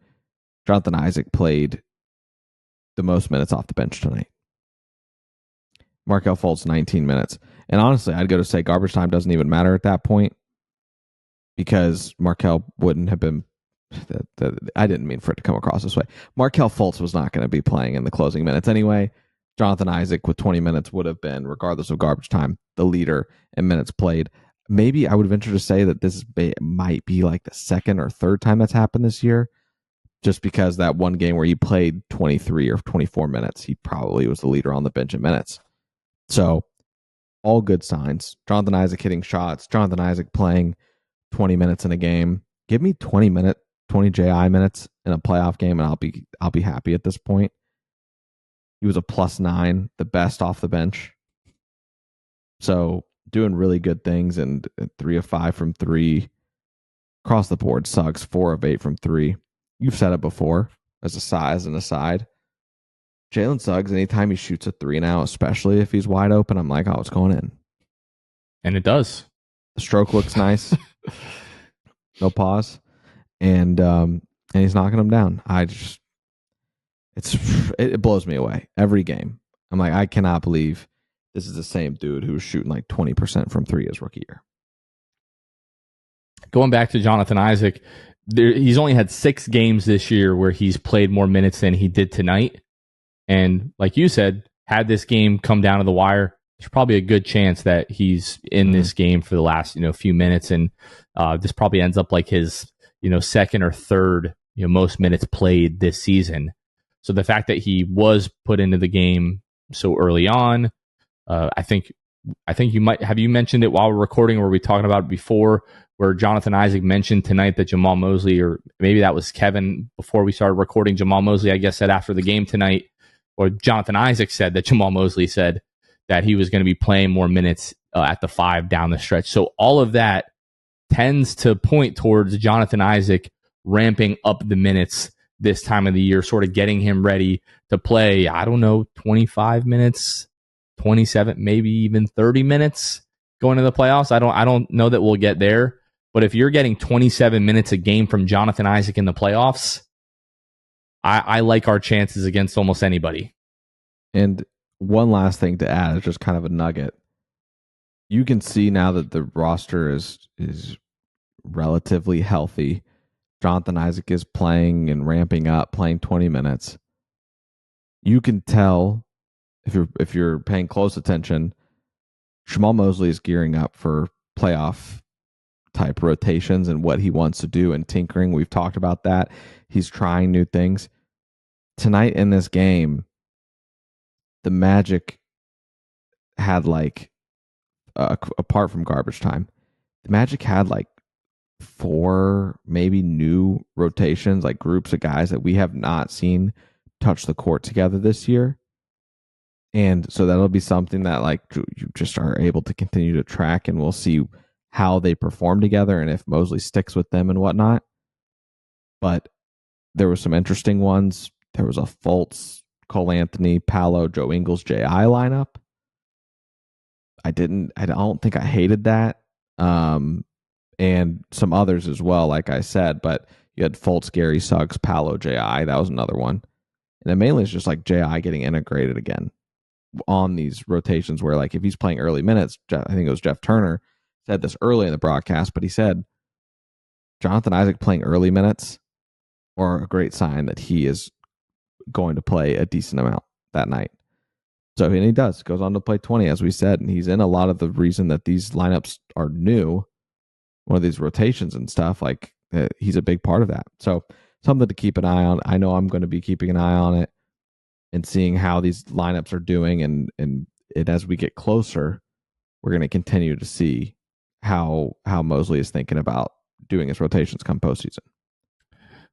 Jonathan Isaac played the most minutes off the bench tonight. Markelle Fultz, 19 minutes. And honestly, I'd go to say garbage time doesn't even matter at that point because Markelle wouldn't have been... I didn't mean for it to come across this way. Markelle Fultz was not going to be playing in the closing minutes anyway. Jonathan Isaac with 20 minutes would have been, regardless of garbage time, the leader in minutes played. Maybe I would venture to say that this might be like the second or third time that's happened this year, just because that one game where he played 23 or 24 minutes, he probably was the leader on the bench in minutes. So, all good signs. Jonathan Isaac hitting shots. Jonathan Isaac playing 20 minutes in a game. Give me 20 JI minutes in a playoff game, and I'll be happy at this point. He was a +9, the best off the bench. So, doing really good things, and 3 of 5 from 3. Across the board, Suggs 4 of 8 from 3. You've said it before as an aside. Jalen Suggs, anytime he shoots a 3 now, especially if he's wide open, I'm like, oh, it's going in. And it does. The stroke looks nice. No pause. And he's knocking them down. It blows me away every game. I'm like, I cannot believe this is the same dude who was shooting like 20% from 3 his rookie year. Going back to Jonathan Isaac, he's only had 6 games this year where he's played more minutes than he did tonight. And like you said, had this game come down to the wire, there's probably a good chance that he's in this game for the last few minutes, and this probably ends up like his second or third most minutes played this season. So the fact that he was put into the game so early on, I think you might have mentioned it while we're recording, or were we talking about it before, where Jonathan Isaac mentioned tonight that Jamal Mosley, or maybe that was Kevin before we started recording, Jamal Mosley, I guess, said after the game tonight, or Jonathan Isaac said that Jamal Mosley said that he was going to be playing more minutes at the 5 down the stretch. So all of that tends to point towards Jonathan Isaac ramping up the minutes this time of the year, sort of getting him ready to play, 25 minutes, 27, maybe even 30 minutes going to the playoffs. I don't know that we'll get there, but if you're getting 27 minutes a game from Jonathan Isaac in the playoffs, I like our chances against almost anybody. And one last thing to add is just kind of a nugget. You can see now that the roster is relatively healthy. Jonathan Isaac is playing and ramping up, playing 20 minutes. You can tell if you're paying close attention, Jamal Mosley is gearing up for playoff type rotations and what he wants to do and tinkering. We've talked about that. He's trying new things. Tonight in this game, the Magic had apart from garbage time, the Magic had 4 maybe new rotations, like groups of guys that we have not seen touch the court together this year. And so that'll be something that you just are able to continue to track, and we'll see how they perform together and if Mosley sticks with them and whatnot. But there were some interesting ones. There was a Fultz, Cole Anthony, Paolo, Joe Ingles, J.I. lineup. I don't think I hated that. and some others as well, like I said. But you had Fultz, Gary, Suggs, Paolo, J.I. That was another one. And then mainly it's just like J.I. getting integrated again on these rotations where, like, if he's playing early minutes, I think it was Jeff Turner said this early in the broadcast, but he said Jonathan Isaac playing early minutes are a great sign that he is going to play a decent amount that night. So, and he goes on to play 20, as we said, and he's in a lot of the reason that these lineups are new, one of these rotations and stuff, like he's a big part of that. So something to keep an eye on. I know I'm going to be keeping an eye on it and seeing how these lineups are doing. And as we get closer, we're going to continue to see how Mosley is thinking about doing his rotations come postseason.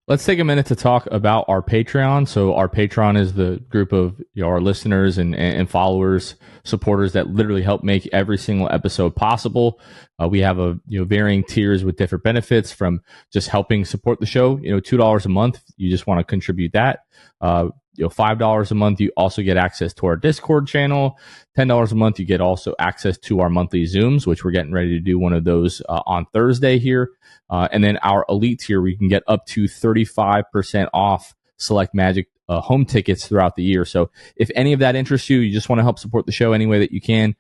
Let's take a minute to talk about our Patreon. So our Patreon is the group of our listeners and followers, supporters that literally help make every single episode possible. We have varying tiers with different benefits, from just helping support the show. $2 a month, you just want to contribute that. $5 a month, you also get access to our Discord channel. $10 a month, you get also access to our monthly Zooms, which we're getting ready to do one of those on Thursday here. And then our elite tier, we can get up to 35% off select Magic home tickets throughout the year. So if any of that interests you, you just want to help support the show any way that you can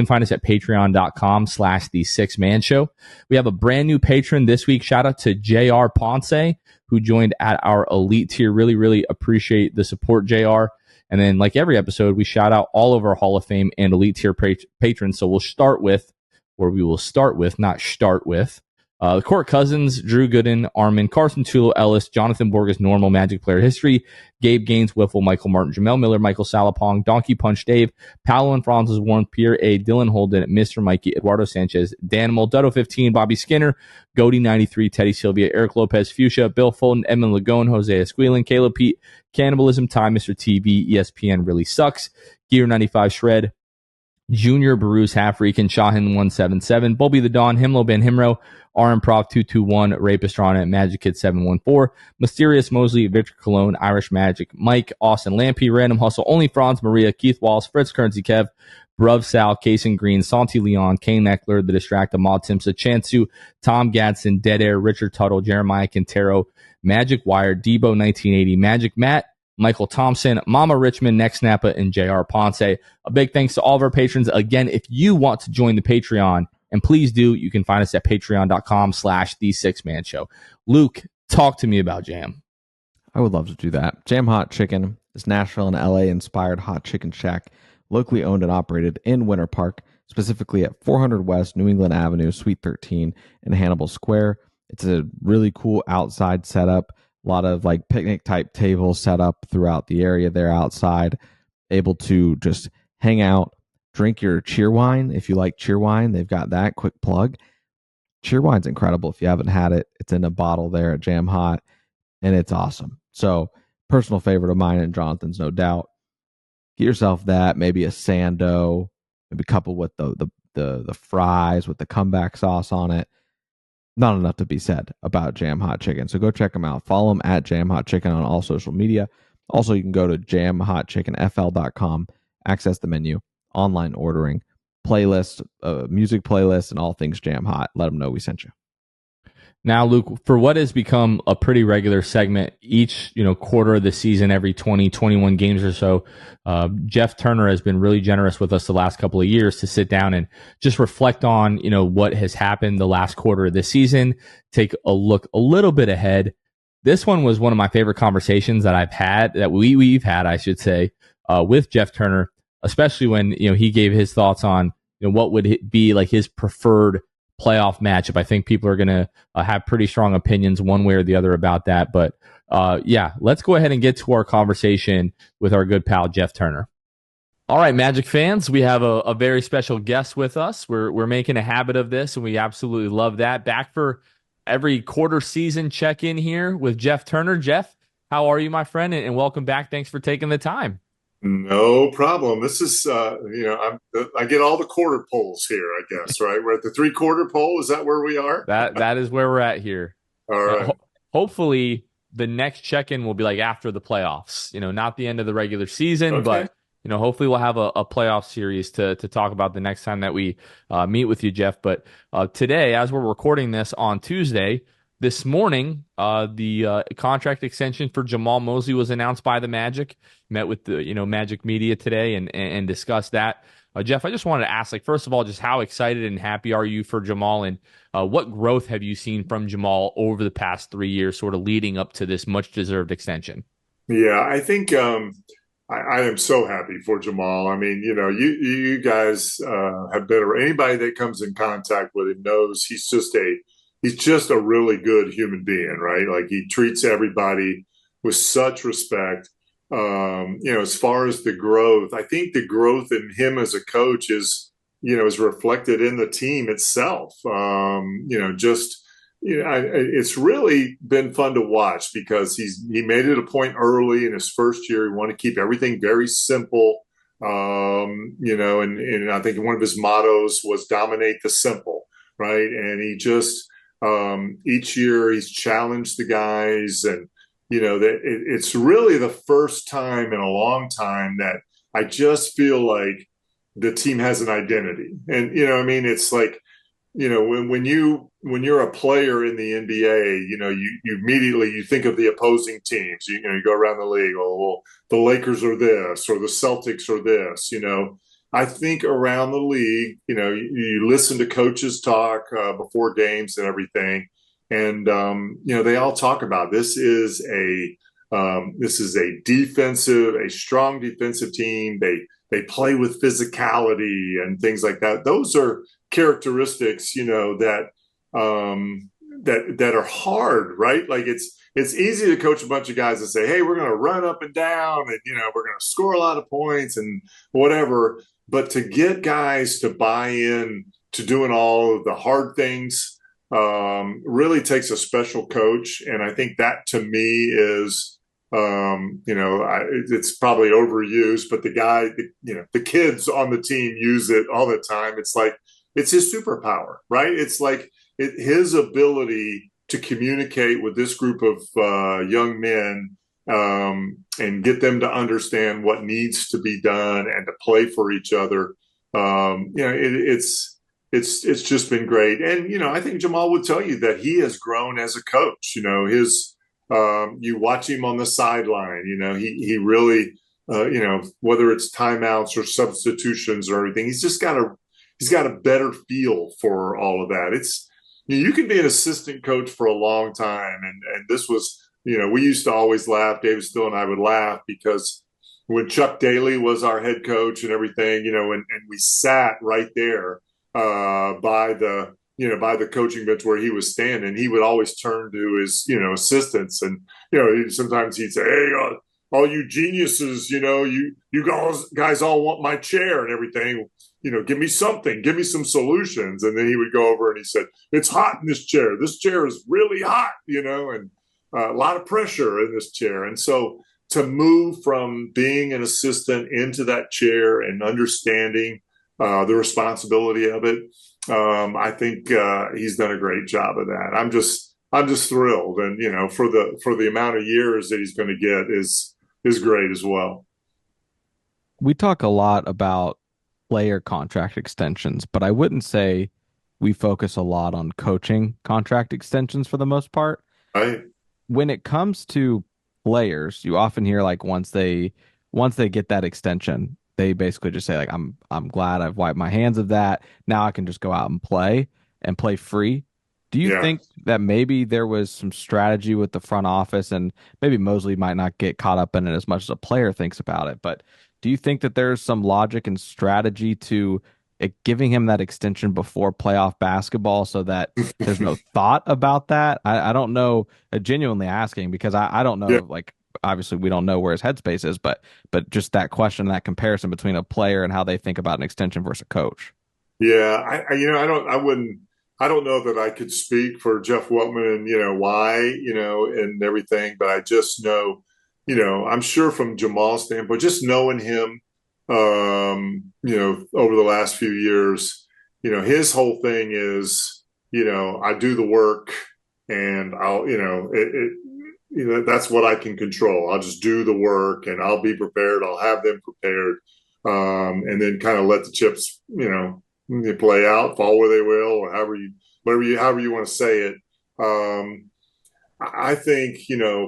find us at patreon.com/the6man show. We have a brand new patron this week. Shout out to JR Ponce, who joined at our elite tier. Really, really appreciate the support, JR. And then, like every episode, we shout out all of our Hall of Fame and elite tier patrons. So we will start with Court Cousins, Drew Gooden, Armin, Carson Tulo, Ellis, Jonathan Borges, normal Magic player history, Gabe Gaines, Wiffle, Michael Martin, Jamel Miller, Michael Salapong, Donkey Punch Dave, Paolo and Francis Warren, Pierre A, Dylan Holden, Mr. Mikey, Eduardo Sanchez, Danimal, Dutto 15, Bobby Skinner, Goody 93, Teddy Sylvia, Eric Lopez, Fuchsia, Bill Fulton, Edmund Lagone, Jose Esquilin, Caleb Pete, Cannibalism Time, Mr. TV, ESPN Really Sucks, Gear 95 Shred, Junior, Baruz, Halfreakin, Shahin 177, Bobby the Dawn, Himlo Ben Himro, Improv 221, Rapist Ron Magic Kid 714, Mysterious Mosley, Victor Cologne, Irish Magic, Mike, Austin Lampy, Random Hustle, Only Franz, Maria, Keith Wallace, Fritz Currency Kev, Bruv Sal, Kason Green, Santi Leon, Kane Eckler, The Distracted, Maud Timsa, Chansu, Tom Gadsden, Dead Air, Richard Tuttle, Jeremiah Quintero, Magic Wire, Debo 1980, Magic Matt, Michael Thompson, Mama Richmond, Next Napa, and JR Ponce. A big thanks to all of our patrons. Again, if you want to join the Patreon, and please do, you can find us at patreon.com/the6man show. Luke, talk to me about Jam. I would love to do that. Jam Hot Chicken is Nashville and LA inspired hot chicken shack, locally owned and operated in Winter Park, specifically at 400 West New England Avenue, Suite 13 in Hannibal Square. It's a really cool outside setup. A lot of like picnic type tables set up throughout the area there outside, able to just hang out, drink your cheer wine. If you like cheer wine, they've got that. Quick plug. Cheer wine's incredible. If you haven't had it, it's in a bottle there at Jam Hot, and it's awesome. So personal favorite of mine and Jonathan's, no doubt. Get yourself that, maybe a Sando, maybe coupled with the fries with the comeback sauce on it. Not enough to be said about Jam Hot Chicken. So go check them out. Follow them at Jam Hot Chicken on all social media. Also, you can go to jamhotchickenfl.com, access the menu, online ordering, playlist, music playlist, and all things Jam Hot. Let them know we sent you. Now, Luke, for what has become a pretty regular segment each quarter of the season, every 20, 21 games or so, Jeff Turner has been really generous with us the last couple of years to sit down and just reflect on what has happened the last quarter of the season, take a look a little bit ahead. This one was one of my favorite conversations that we've had, I should say, with Jeff Turner, especially when he gave his thoughts on what would be like his preferred playoff matchup. I think people are going to have pretty strong opinions one way or the other about that. But let's go ahead and get to our conversation with our good pal, Jeff Turner. All right, Magic fans, we have a very special guest with us. We're making a habit of this, and we absolutely love that. Back for every quarter season check-in here with Jeff Turner. Jeff, how are you, my friend? And welcome back. Thanks for taking the time. No problem. This is, I get all the quarter polls here, I guess, right? We're at the 3/4 poll. Is that where we are? That is where we're at here. All right. Hopefully, the next check-in will be like after the playoffs. Not the end of the regular season, okay. but hopefully we'll have a playoff series to talk about the next time that we meet with you, Jeff. But today, as we're recording this on Tuesday, this morning, the contract extension for Jamal Mosley was announced by the Magic. Met with the Magic media today and discussed that. Jeff, I just wanted to ask, first of all, just how excited and happy are you for Jamal, and what growth have you seen from Jamal over the past 3 years, sort of leading up to this much deserved extension? Yeah, I think I am so happy for Jamal. I mean, you guys have been, or anybody that comes in contact with him knows he's just a really good human being, right? Like, he treats everybody with such respect. As far as the growth, I think the growth in him as a coach is reflected in the team itself. It's really been fun to watch because he made it a point early in his first year. He wanted to keep everything very simple. And I think one of his mottos was dominate the simple, right? And he just, each year he's challenged the guys, and, that it's really the first time in a long time that I just feel like the team has an identity. And, it's like, when you're a player in the NBA, you immediately you think of the opposing teams. You go around the league. Oh, well, the Lakers are this, or the Celtics are this. I think around the league, you listen to coaches talk before games and everything, and they all talk about this is a strong defensive team. They play with physicality and things like that. Those are characteristics, that are hard, right? Like, it's easy to coach a bunch of guys and say, hey, we're going to run up and down, and we're going to score a lot of points and whatever. But to get guys to buy in to doing all of the hard things really takes a special coach. And I think that, to me, is it's probably overused, but the kids on the team use it all the time. It's like, it's his superpower, right? It's like his ability to communicate with this group of young men and get them to understand what needs to be done and to play for each other. It's just been great. And, I think Jamal would tell you that he has grown as a coach. You watch him on the sideline, he really, whether it's timeouts or substitutions or everything, he's got a better feel for all of that. You can be an assistant coach for a long time. And this was, we used to always laugh. David Still and I would laugh because when Chuck Daly was our head coach and everything, and we sat right there by the coaching bench where he was standing, he would always turn to his, assistants. And, sometimes he'd say, hey, all you geniuses, you guys all want my chair and everything. Give me something, give me some solutions. And then he would go over and he said, it's hot in this chair. This chair is really hot, and a lot of pressure in this chair. And so to move from being an assistant into that chair and understanding the responsibility of it, I think he's done a great job of that. I'm just thrilled. And, for the amount of years that he's going to get is great as well. We talk a lot about player contract extensions, but I wouldn't say we focus a lot on coaching contract extensions for the most part. Right. When it comes to players, you often hear once they get that extension, they basically just say I'm glad I've wiped my hands of that. Now I can just go out and play free. Do you think that maybe there was some strategy with the front office, and maybe Mosley might not get caught up in it as much as a player thinks about it, but do you think that there's some logic and strategy to giving him that extension before playoff basketball so that there's no thought about that? I don't know, genuinely asking, because I don't know, obviously we don't know where his headspace is, but just that question, that comparison between a player and how they think about an extension versus a coach. Yeah. I don't know that I could speak for Jeff Weltman and, why, and everything, but I just know, I'm sure from Jamal's standpoint, just knowing him, over the last few years, his whole thing is, I do the work and I'll, that's what I can control. I'll just do the work and I'll be prepared. I'll have them prepared. And then kind of let the chips, they play out, fall where they will, or however you want to say it. I think,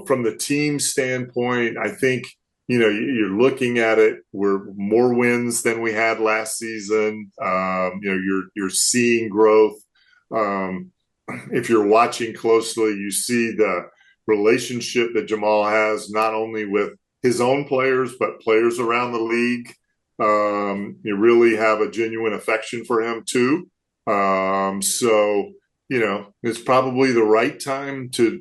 from the team standpoint, I think, you're looking at it. We're more wins than we had last season. You're seeing growth. If you're watching closely, you see the relationship that Jamal has not only with his own players, but players around the league. You really have a genuine affection for him too. So, it's probably the right time to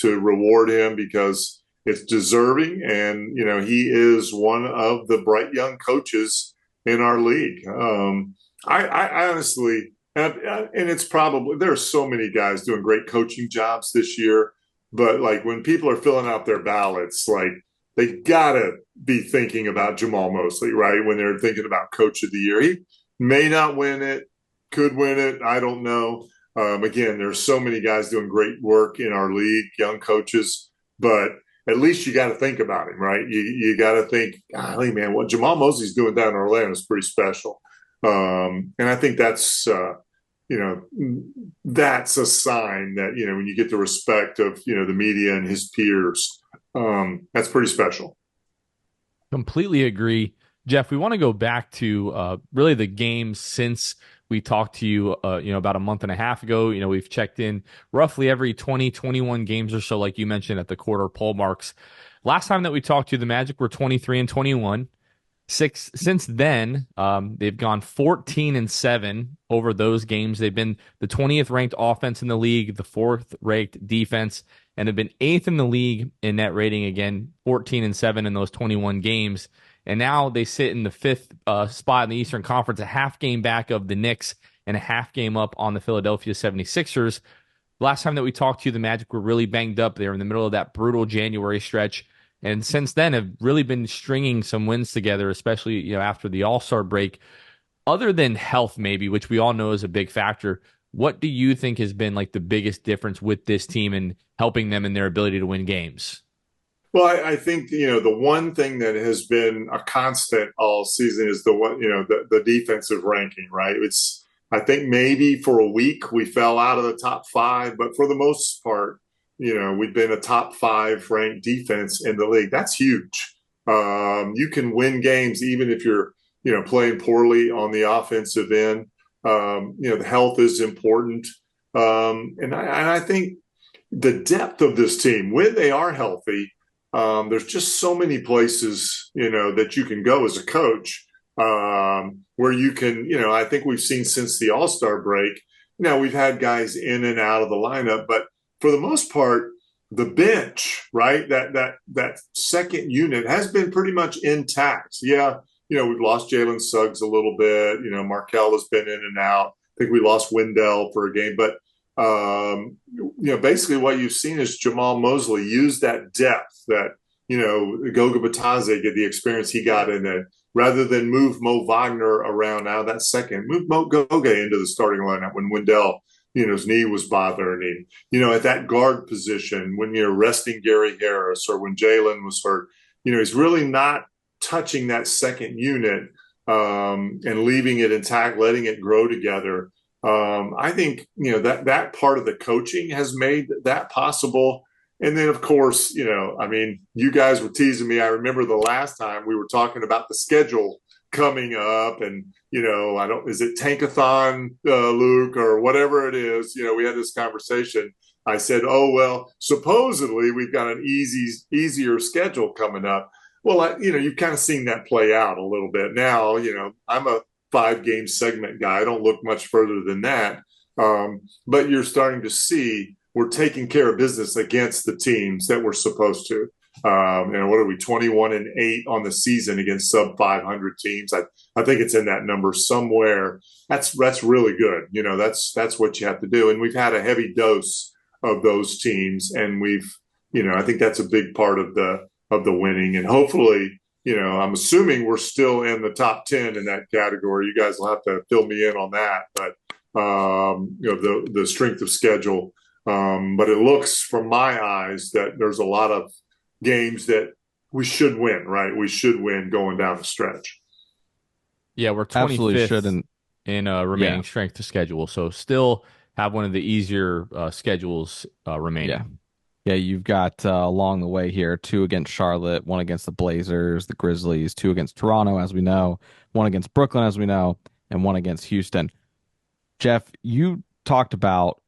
reward him because it's deserving. And, he is one of the bright young coaches in our league. I honestly, and it's probably, there are so many guys doing great coaching jobs this year, but like when people are filling out their ballots, like they gotta be thinking about Jamal Mosley, right? When they're thinking about coach of the year, he may not win it, could win it. I don't know. Again, there's so many guys doing great work in our league, young coaches, but at least you got to think about him, right? You got to think, golly, man, what Jamal Mosley's doing down in Orlando is pretty special. And I think that's, that's a sign that, when you get the respect of, the media and his peers, that's pretty special. Completely agree. Jeff, we want to go back to really the games since we talked to you, about a month and a half ago. We've checked in roughly every 20, 21 games or so, like you mentioned at the quarter poll marks. Last time that we talked to you, the Magic were 23-21. Since then, they've gone 14-7 over those games. They've been the 20th ranked offense in the league, the 4th ranked defense, and have been 8th in the league in net rating. Again, 14-7 in those 21 games. And now they sit in the 5th spot in the Eastern Conference, a half game back of the Knicks and a half game up on the Philadelphia 76ers. Last time that we talked to you, the Magic were really banged up. They were in the middle of that brutal January stretch. And since then have really been stringing some wins together, especially after the All-Star break. Other than health, maybe, which we all know is a big factor, what do you think has been like the biggest difference with this team and helping them in their ability to win games? Well, I think, the one thing that has been a constant all season is the defensive ranking, right? I think maybe for a week we fell out of the top 5, but for the most part, we've been a top 5 ranked defense in the league. That's huge. You can win games even if you're, playing poorly on the offensive end. The health is important. And I think the depth of this team, when they are healthy, there's just so many places, that you can go as a coach, where you can, I think we've seen since the All-Star break, we've had guys in and out of the lineup, but for the most part, the bench, right, that second unit has been pretty much intact. Yeah, we've lost Jalen Suggs a little bit. Markelle has been in and out. I think we lost Wendell for a game, but basically what you've seen is Jamal Mosley use that depth that, Goga Batadze get the experience he got in it, rather than move Mo Wagner around out of that second, move Mo Goga into the starting lineup when Wendell, his knee was bothering him, at that guard position when you're resting Gary Harris or when Jalen was hurt, he's really not touching that second unit, and leaving it intact, letting it grow together. I think, that part of the coaching has made that possible. And then, of course, you guys were teasing me. I remember the last time we were talking about the schedule coming up and, is it Tankathon, Luke, or whatever it is? We had this conversation. I said, oh, well, supposedly we've got an easier schedule coming up. Well, you've kind of seen that play out a little bit now. I'm a 5-game segment guy. I don't look much further than that. But you're starting to see we're taking care of business against the teams that we're supposed to. What are we, 21-8 on the season against sub 500 teams? I think it's in that number somewhere. That's really good. That's what you have to do. And we've had a heavy dose of those teams, and we've, I think that's a big part of the winning. And hopefully, I'm assuming we're still in the top 10 in that category. You guys will have to fill me in on that. But, the strength of schedule But it looks from my eyes that there's a lot of games that we should win, right? We should win going down the stretch. Yeah, we're Absolutely 25th shouldn't. in remaining strength to schedule, so still have one of the easier schedules remaining. Yeah. Yeah, you've got along the way here 2 against Charlotte, 1 against the Blazers, the Grizzlies, 2 against Toronto, as we know, 1 against Brooklyn, as we know, and 1 against Houston. Jeff, you talked about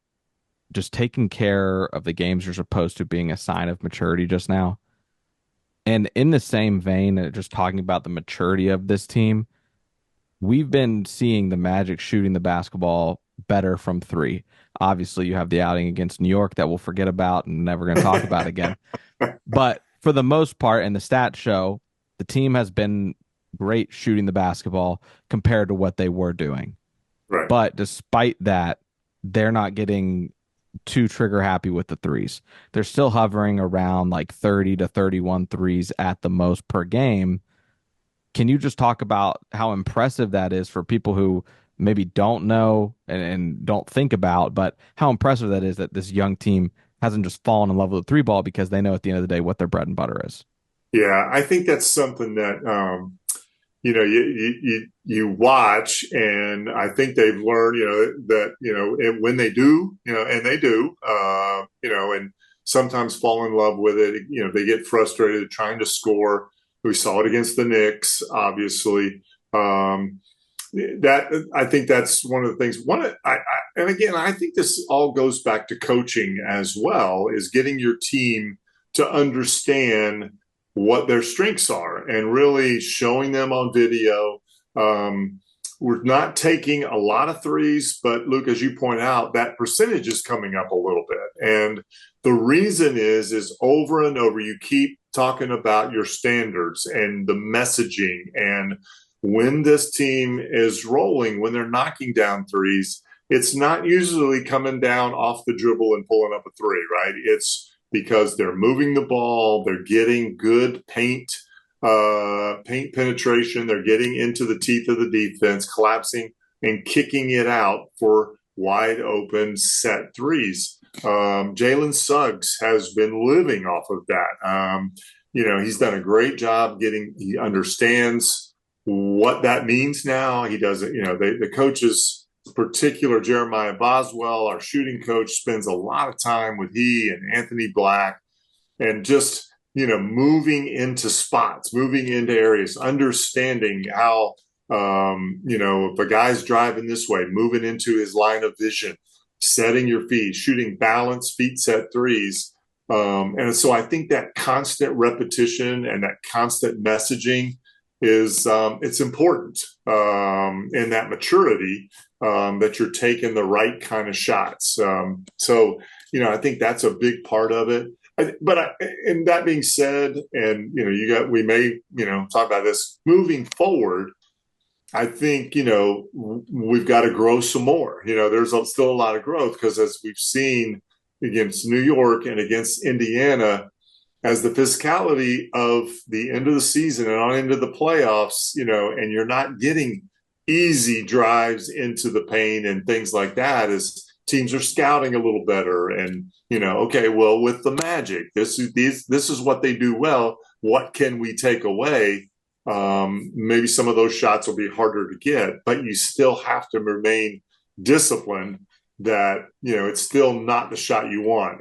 just taking care of the games you're supposed to being a sign of maturity just now. And in the same vein, just talking about the maturity of this team, we've been seeing the Magic shooting the basketball better from 3. Obviously, you have the outing against New York that we'll forget about and never going to talk about again. But for the most part, and the stats show, the team has been great shooting the basketball compared to what they were doing. Right. But despite that, they're not getting too trigger happy with the threes. They're still hovering around like 30 to 31 threes at the most per game. Can you just talk about how impressive that is for people who maybe don't know and don't think about, but how impressive that is that this young team hasn't just fallen in love with the 3 ball because they know at the end of the day what their bread and butter is? Yeah, I think that's something that you watch, and I think they've learned, that and when they do, and they do, and sometimes fall in love with it. They get frustrated trying to score. We saw it against the Knicks, obviously. That I think that's one of the things. And again, I think this all goes back to coaching as well, is getting your team to understand what their strengths are and really showing them on video. We're not taking a lot of threes, but Luke, as you point out, that percentage is coming up a little bit. And the reason is over and over, you keep talking about your standards and the messaging. And when this team is rolling, when they're knocking down threes, it's not usually coming down off the dribble and pulling up a 3, right? It's because they're moving the ball, they're getting good paint penetration, they're getting into the teeth of the defense, collapsing and kicking it out for wide open set threes. Jalen Suggs has been living off of that. He's done a great job he understands what that means now. He doesn't, the coaches, particular Jeremiah Boswell, our shooting coach, spends a lot of time with he and Anthony Black, and just moving into spots, moving into areas, understanding how if a guy's driving this way, moving into his line of vision, setting your feet, shooting balanced feet set threes. And so I think that constant repetition and that constant messaging is it's important in that maturity, that you're taking the right kind of shots. So I think that's a big part of it. And that being said, and we may talk about this moving forward. I think we've got to grow some more. There's still a lot of growth, because as we've seen against New York and against Indiana, as the physicality of the end of the season and on into the playoffs, and you're not getting easy drives into the paint and things like that, as teams are scouting a little better. And, okay, well, with the Magic, this is what they do well. What can we take away? Maybe some of those shots will be harder to get, but you still have to remain disciplined that, it's still not the shot you want,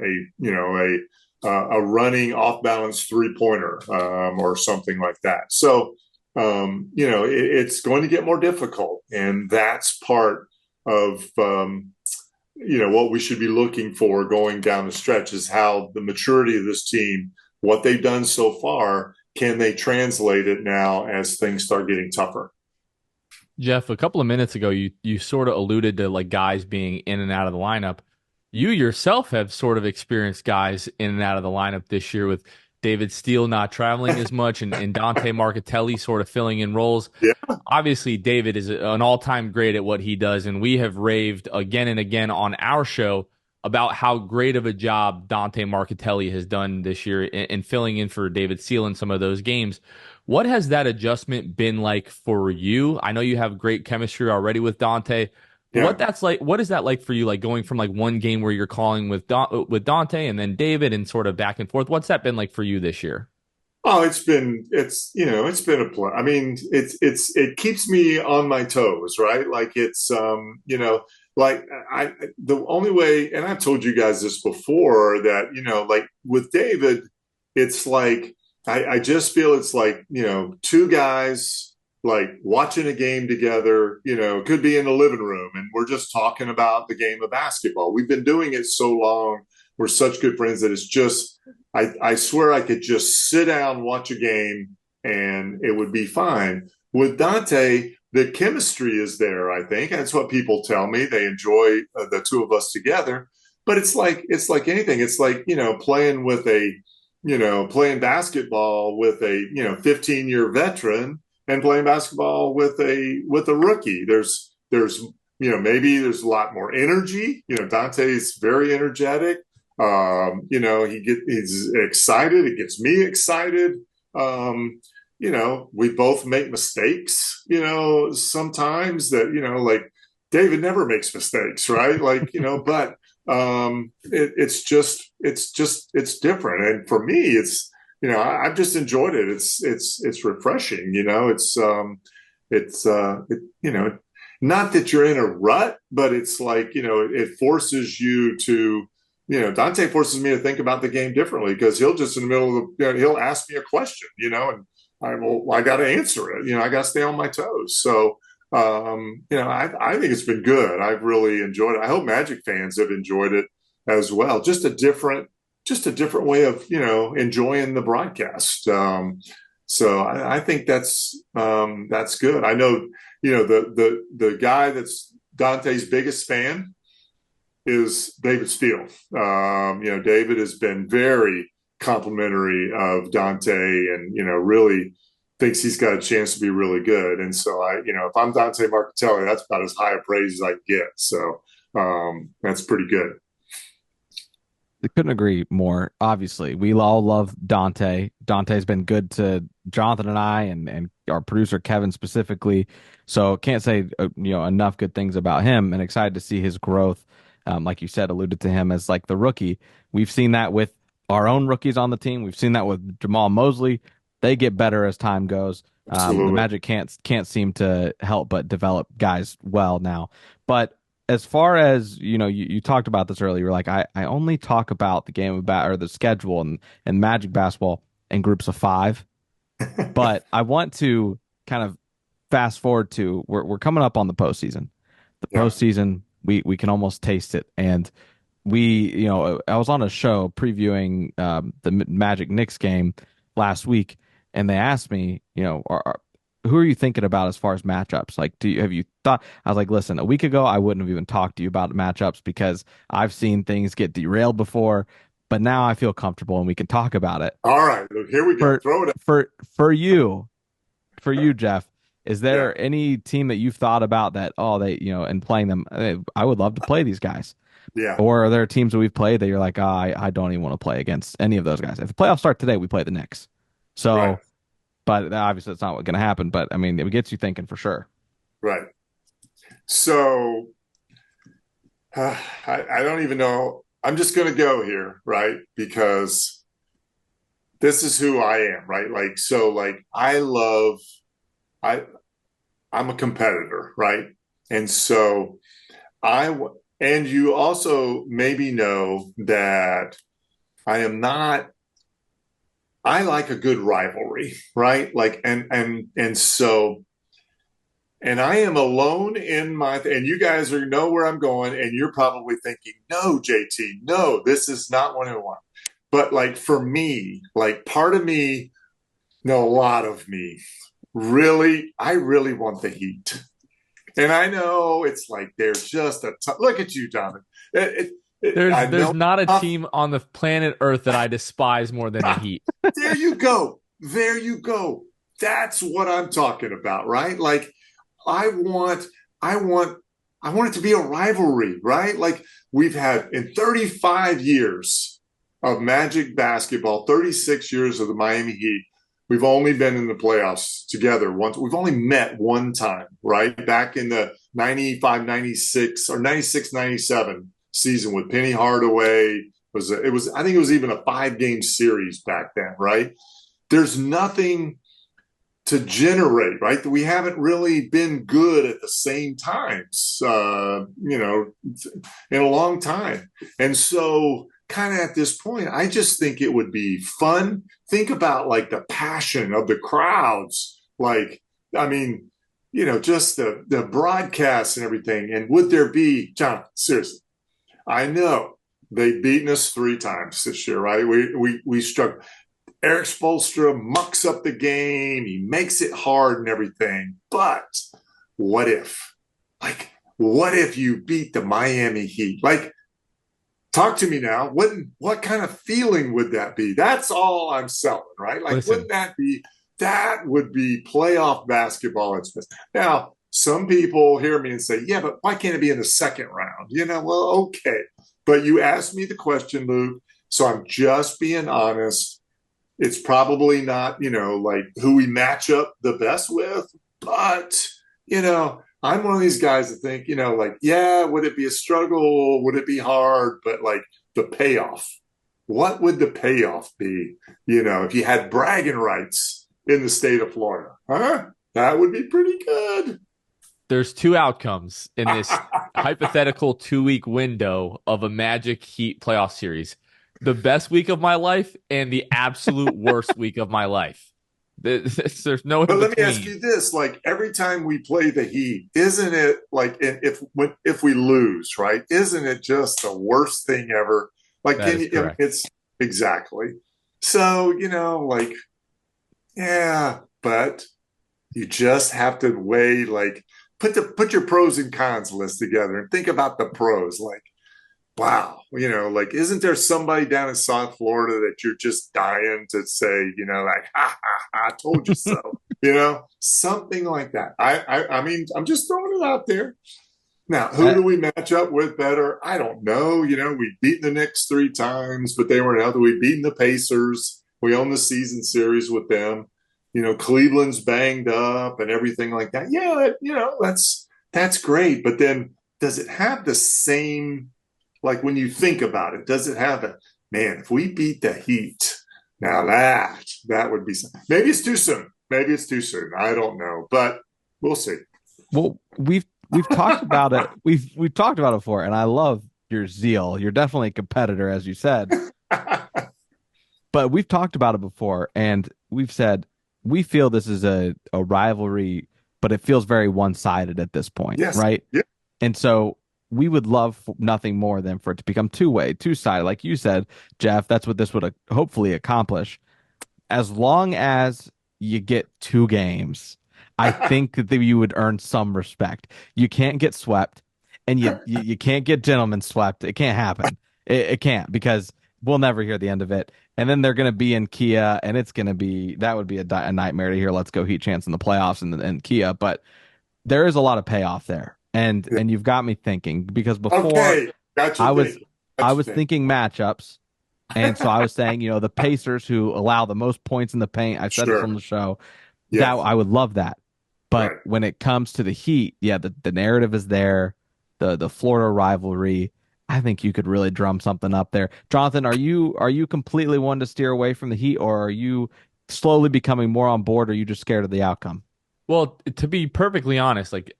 a running off balance 3-pointer, or something like that. So, it's going to get more difficult, and that's part of, what we should be looking for going down the stretch, is how the maturity of this team, what they've done so far, can they translate it now as things start getting tougher? Jeff, a couple of minutes ago, you sort of alluded to like guys being in and out of the lineup. You yourself have sort of experienced guys in and out of the lineup this year, with David Steele not traveling as much and Dante Marchitelli sort of filling in roles. Yeah. Obviously, David is an all-time great at what he does, and we have raved again and again on our show about how great of a job Dante Marchitelli has done this year in filling in for David Steele in some of those games. What has that adjustment been like for you? I know you have great chemistry already with Dante, What is that like for you? Like going from like one game where you're calling with Dante and then David and sort of back and forth. What's that been like for you this year? Oh, it's been a play. I mean, it keeps me on my toes, right? Like like the only way, and I've told you guys this before, that, like with David, it's like, I just feel it's like, two guys like watching a game together, could be in the living room and we're just talking about the game of basketball. We've been doing it so long. We're such good friends that it's just, I swear I could just sit down, watch a game, and it would be fine. With Dante, the chemistry is there, I think. That's what people tell me. They enjoy the two of us together. But it's like anything. It's like, playing basketball with a, 15-year veteran and playing basketball with a rookie. There's maybe there's a lot more energy. Dante's very energetic. He's excited. It gets me excited. We both make mistakes, sometimes that, like David never makes mistakes, right? Like, but it's different. And for me, it's, I've just enjoyed it. It's refreshing, not that you're in a rut, but it's like, it forces you to, Dante forces me to think about the game differently, because he'll just in the middle of he'll ask me a question, and I got to answer it. I got to stay on my toes. So, I think it's been good. I've really enjoyed it. I hope Magic fans have enjoyed it as well. Just a different way of, enjoying the broadcast. So I think that's good. I know, the guy that's Dante's biggest fan is David Steele. David has been very complimentary of Dante and, really thinks he's got a chance to be really good. And so if I'm Dante Marchitelli, that's about as high a praise as I can get. So that's pretty good. I couldn't agree more. Obviously, we all love Dante. Dante's been good to Jonathan and I, and our producer Kevin specifically. So can't say enough good things about him. And excited to see his growth. Like you said, alluded to him as like the rookie. We've seen that with our own rookies on the team. We've seen that with Jamal Mosley. They get better as time goes. The Magic can't seem to help but develop guys well now. But as far as, you talked about this earlier, you're like, I only talk about the game or the schedule and Magic basketball in groups of 5. But I want to kind of fast forward to we're coming up on the postseason. The postseason, we can almost taste it. And I was on a show previewing the Magic Knicks game last week, and they asked me, who are you thinking about as far as matchups? Like, have you thought? I was like, listen, a week ago, I wouldn't have even talked to you about matchups because I've seen things get derailed before, but now I feel comfortable and we can talk about it. All right, look, here we go. Throw it up. For you, Jeff, is there any team that you've thought about that, and playing them, I would love to play these guys? Yeah. Or are there teams that we've played that you're like, I don't even want to play against any of those guys? If the playoffs start today, we play the Knicks. So, right. But obviously that's not what's going to happen. But I mean, it gets you thinking for sure. Right. So I don't even know. I'm just going to go here, right? Because this is who I am, right? I'm a competitor, right? And so and you also maybe know that I like a good rivalry, right? And I am alone in and you guys know where I'm going, and you're probably thinking, no, JT, no, this is not one on one. But for me, part of me, no, a lot of me, I really want the Heat. And I know it's there's just look at you, Jonathan. There's not a team on the planet Earth that I despise more than the Heat. There you go. That's what I'm talking about, right? I want it to be a rivalry, right? We've had in 35 years of Magic basketball, 36 years of the Miami Heat, we've only been in the playoffs together once. We've only met one time, right? Back in the 95, 96 or 96, 97 season with Penny Hardaway. I think it was even a 5-game series back then, right? There's nothing to generate, right? We haven't really been good at the same times, in a long time. And so kind of at this point, I just think it would be fun. Think about like the passion of the crowds. Like, I mean, just the broadcasts and everything. And would there be, John, seriously, I know they've beaten us 3 times this year, right? We struck. Eric Spoelstra mucks up the game. He makes it hard and everything. But what if? Like, what if you beat the Miami Heat? Like, talk to me now. What kind of feeling would that be? That's all I'm selling, right? Like, Listen. Wouldn't that be? That would be playoff basketball. Now, some people hear me and say, yeah, but why can't it be in the second round? Well, okay. But you asked me the question, Luke, so I'm just being honest. It's probably not, like who we match up the best with, but, I'm one of these guys that think, like, yeah, would it be a struggle? Would it be hard? But like the payoff, what would the payoff be? If you had bragging rights in the state of Florida, that would be pretty good. There's 2 outcomes in this hypothetical 2-week window of a Magic Heat playoff series. The best week of my life and the absolute worst week of my life. There's no. But let me ask you this: like every time we play the Heat, isn't it like if we lose, right? Isn't it just the worst thing ever? Like it's exactly. So like yeah, but you just have to weigh like put your pros and cons list together and think about the pros. Like, wow, like, isn't there somebody down in South Florida that you're just dying to say, like, ha, ha, ha, I told you so, something like that. I mean, I'm just throwing it out there. Now, who do we match up with better? I don't know. We've beaten the Knicks 3 times, but they weren't healthy. We've beaten the Pacers. We own the season series with them. Cleveland's banged up and everything like that. Yeah, that's great. But then does it have the same, like when you think about it, does it have man, if we beat the Heat, now that would be something. Maybe it's too soon. I don't know, but we'll see. Well, we've talked about it. We've talked about it before, and I love your zeal. You're definitely a competitor, as you said. But we've talked about it before, and we've said we feel this is a rivalry, but it feels very one-sided at this point, yes. Right? Yep. And so we would love nothing more than for it to become two-sided. Like you said, Jeff, that's what this would hopefully accomplish. As long as you get 2 games, I think that you would earn some respect. You can't get swept, and you can't get gentlemen swept. It can't happen. It can't, because we'll never hear the end of it. And then they're going to be in Kia, and that would be a nightmare to hear. Let's go Heat chance in the playoffs and Kia. But there is a lot of payoff there. And you've got me thinking, because before I was thinking matchups, and so I was saying, the Pacers, who allow the most points in the paint. I said this on the show. Yes. That I would love that. But when it comes to the Heat, yeah, the narrative is there. The Florida rivalry, I think you could really drum something up there. Jonathan, are you completely one to steer away from the Heat, or are you slowly becoming more on board, or are you just scared of the outcome? Well, to be perfectly honest, like,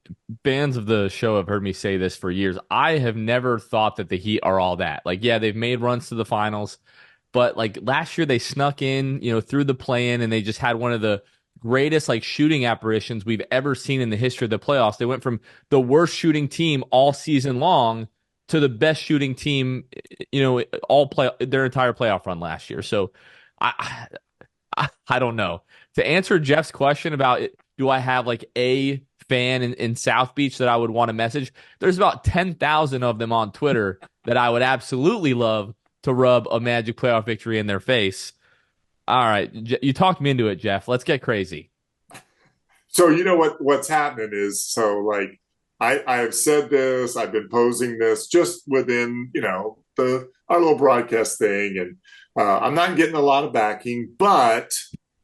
fans of the show have heard me say this for years. I have never thought that the Heat are all that. Like, yeah, they've made runs to the finals, but like last year they snuck in, through the play-in, and they just had one of the greatest like shooting apparitions we've ever seen in the history of the playoffs. They went from the worst shooting team all season long to the best shooting team, their entire playoff run last year. So I don't know. To answer Jeff's question about it, do I have like a fan in South Beach that I would want to message? There's about 10,000 of them on Twitter that I would absolutely love to rub a Magic playoff victory in their face. All right, you talked me into it, Jeff. Let's get crazy. So what's happening is, so like I have said this, I've been posing this just within our little broadcast thing, and I'm not getting a lot of backing, but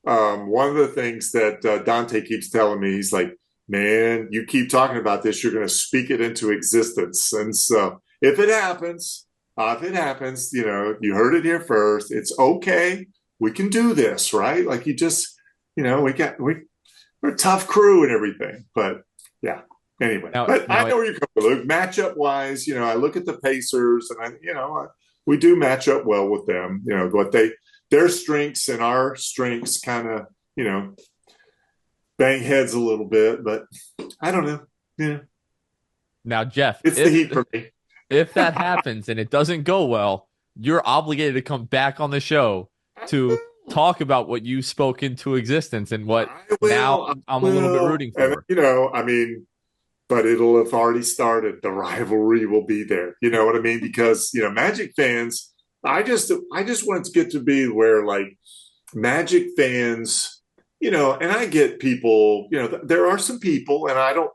one of the things that Dante keeps telling me, he's like, man, you keep talking about this, you're going to speak it into existence. And so if it happens, you heard it here first. It's okay. We can do this, right? Like you just, we're a tough crew and everything. But yeah, anyway. But I know where you're coming, Luke. Matchup wise, I look at the Pacers and we do match up well with them. What their strengths and our strengths kind of, bang heads a little bit, but I don't know. Yeah. Now, Jeff, it's the heat for me. If that happens and it doesn't go well, you're obligated to come back on the show to talk about what you spoke into existence and what I'm a little bit rooting for. And, but it'll have already started. The rivalry will be there. You know what I mean? Because, Magic fans, I just want it to get to be where like Magic fans, and I get people, there are some people, and I don't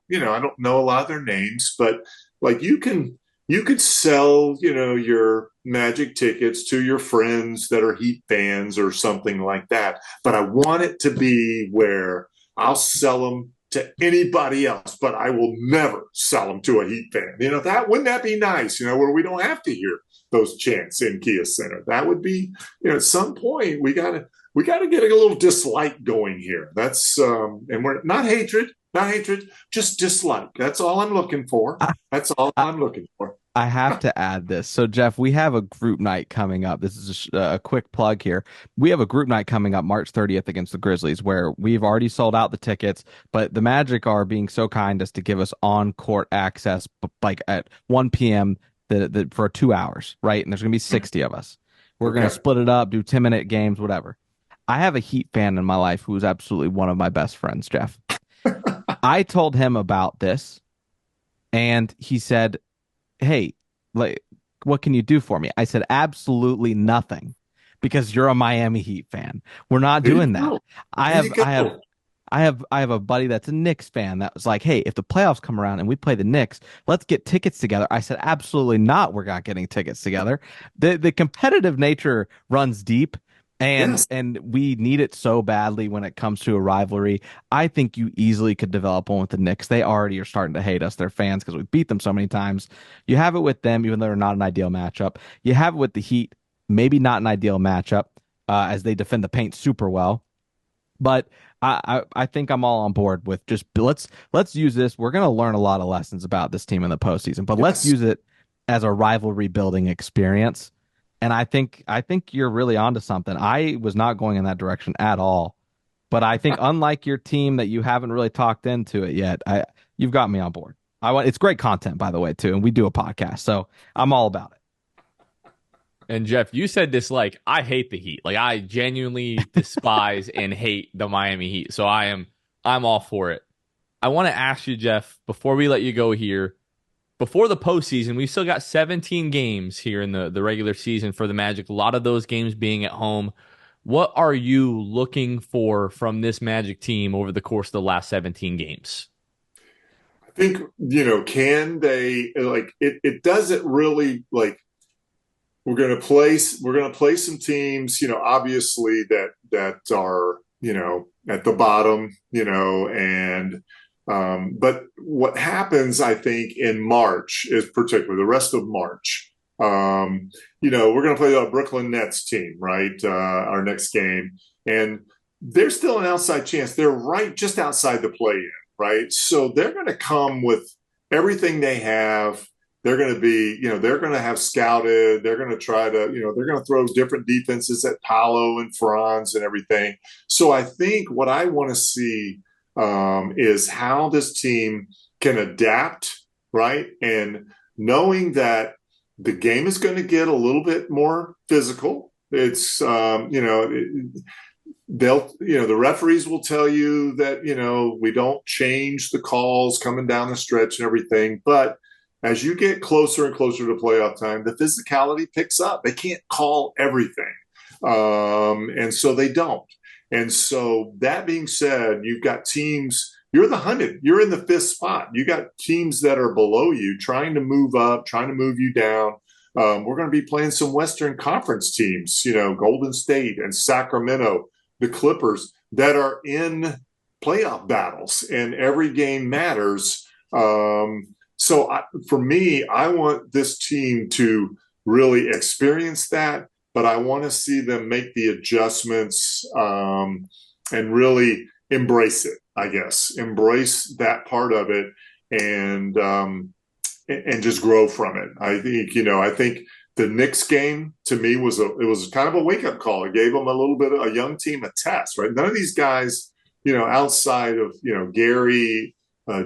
know a lot of their names, but like you could sell, your Magic tickets to your friends that are Heat fans or something like that. But I want it to be where I'll sell them to anybody else, but I will never sell them to a Heat fan. Wouldn't that be nice, where we don't have to hear those chants in Kia Center? That would be, at some point we got to get a little dislike going here. That's and we're not hatred, just dislike. That's all I'm looking for. I'm looking for. I have to add this. So, Jeff, we have a group night coming up. This is a quick plug here. We have a group night coming up March 30th against the Grizzlies, where we've already sold out the tickets, but the Magic are being so kind as to give us on-court access, like at 1 p.m. For 2 hours, right? And there's going to be 60 of us. We're going to split it up, do 10-minute games, whatever. I have a Heat fan in my life who is absolutely one of my best friends, Jeff. I told him about this, and he said, hey, like, what can you do for me? I said, absolutely nothing, because you're a Miami Heat fan. We're not doing that. I have a buddy that's a Knicks fan that was like, hey, if the playoffs come around and we play the Knicks, let's get tickets together. I said, absolutely not. We're not getting tickets together. The competitive nature runs deep. And we need it so badly when it comes to a rivalry. I think you easily could develop one with the Knicks. They already are starting to hate us, their fans, because we beat them so many times. You have it with them, even though they're not an ideal matchup. You have it with the Heat, maybe not an ideal matchup, as they defend the paint super well. But I think I'm all on board with just let's use this. We're going to learn a lot of lessons about this team in the postseason, but let's use it as a rivalry building experience. And I think you're really onto something. I was not going in that direction at all. But I think unlike your team that you haven't really talked into it yet, you've got me on board. It's great content, by the way, too. And we do a podcast, so I'm all about it. And Jeff, you said this like, I hate the Heat. Like, I genuinely despise and hate the Miami Heat. So I'm all for it. I want to ask you, Jeff, before we let you go here, before the postseason, we've still got 17 games here in the regular season for the Magic, a lot of those games being at home. What are you looking for from this Magic team over the course of the last 17 games? I think, can they, like, it doesn't really, like, we're going to play some teams, obviously that are, at the bottom, and but what happens, I think, in March is particularly the rest of March. We're going to play the Brooklyn Nets team, right? Our next game. And they're still an outside chance. They're right just outside the play-in, right? So they're going to come with everything they have. They're going to be, they're going to have scouted. They're going to try to, they're going to throw different defenses at Paolo and Franz and everything. So I think what I want to see is how this team can adapt, right? And knowing that the game is going to get a little bit more physical. It's, the referees will tell you that, we don't change the calls coming down the stretch and everything. But as you get closer and closer to playoff time, the physicality picks up. They can't call everything. And so they don't. And so that being said, you've got teams, you're the hunted, you're in the fifth spot. You got teams that are below you trying to move up, trying to move you down. We're going to be playing some Western Conference teams, Golden State and Sacramento, the Clippers that are in playoff battles, and every game matters. For me, I want this team to really experience that, but I want to see them make the adjustments and really embrace it. I guess embrace that part of it and just grow from it. I think the Knicks game to me was kind of a wake up call. It gave them a little bit of a young team a test, right? None of these guys, outside of Gary,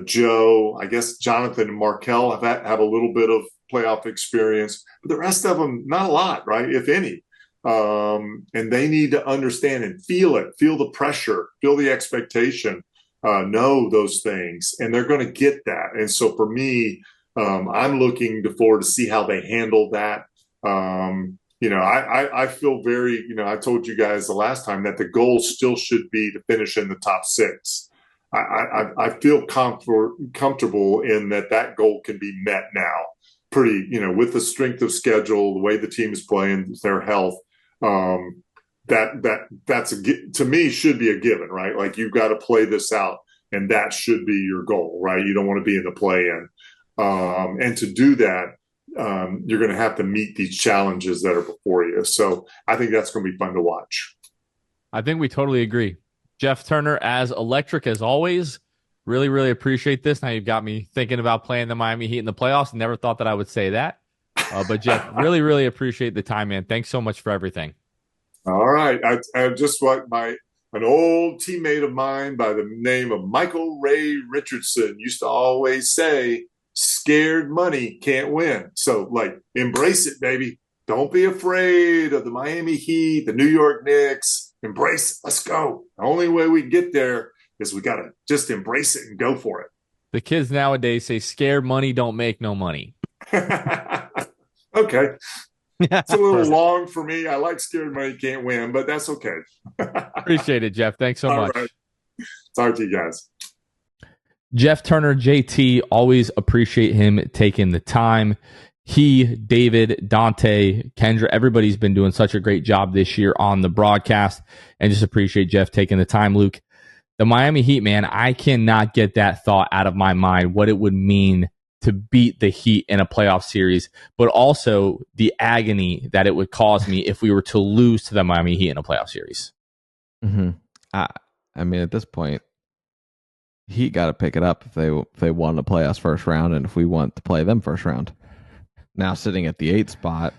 Joe, I guess Jonathan and Markel have a little bit of playoff experience, but the rest of them not a lot, right? If any. And they need to understand and feel the pressure, feel the expectation, know those things, and they're going to get that. And so for me, I'm looking forward to see how they handle that. I feel very, I told you guys the last time that the goal still should be to finish in the top 6. I feel comfortable in that goal can be met now pretty, with the strength of schedule, the way the team is playing, their health. That's to me should be a given, right? Like you've got to play this out, and that should be your goal, right? You don't want to be in the play-in. And to do that, you're going to have to meet these challenges that are before you. So I think that's going to be fun to watch. I think we totally agree. Jeff Turner, as electric as always. Really, really appreciate this. Now you've got me thinking about playing the Miami Heat in the playoffs. Never thought that I would say that. But Jeff, really, really appreciate the time, man. Thanks so much for everything. All right. I just want an old teammate of mine by the name of Michael Ray Richardson used to always say, scared money can't win. So, embrace it, baby. Don't be afraid of the Miami Heat, the New York Knicks. Embrace it. Let's go. The only way we get there is we got to just embrace it and go for it. The kids nowadays say scared money don't make no money. Okay. It's a little long for me. I like scared money can't win, but that's okay. Appreciate it, Jeff. Thanks so much. Right. Talk to you guys. Jeff Turner, JT, always appreciate him taking the time. He, David, Dante, Kendra, everybody's been doing such a great job this year on the broadcast, and just appreciate Jeff taking the time. Luke, the Miami Heat, man, I cannot get that thought out of my mind, what it would mean to beat the Heat in a playoff series, but also the agony that it would cause me if we were to lose to the Miami Heat in a playoff series. Mm-hmm. I mean, at this point, Heat got to pick it up if they want to play us first round, and if we want to play them first round. Now sitting at the 8th spot,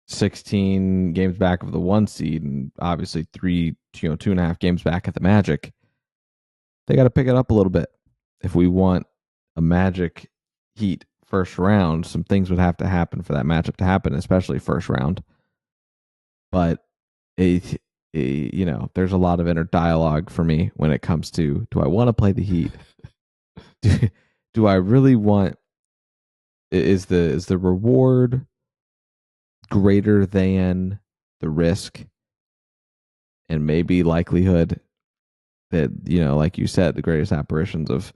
16 games back of the 1 seed, and obviously 2.5 games back at the Magic. They got to pick it up a little bit. If we want a Magic Heat first round, some things would have to happen for that matchup to happen, especially first round. But there's a lot of inner dialogue for me when it comes to, do I want to play the Heat? Do I really want? Is the reward greater than the risk and maybe likelihood that, like you said, the greatest apparitions of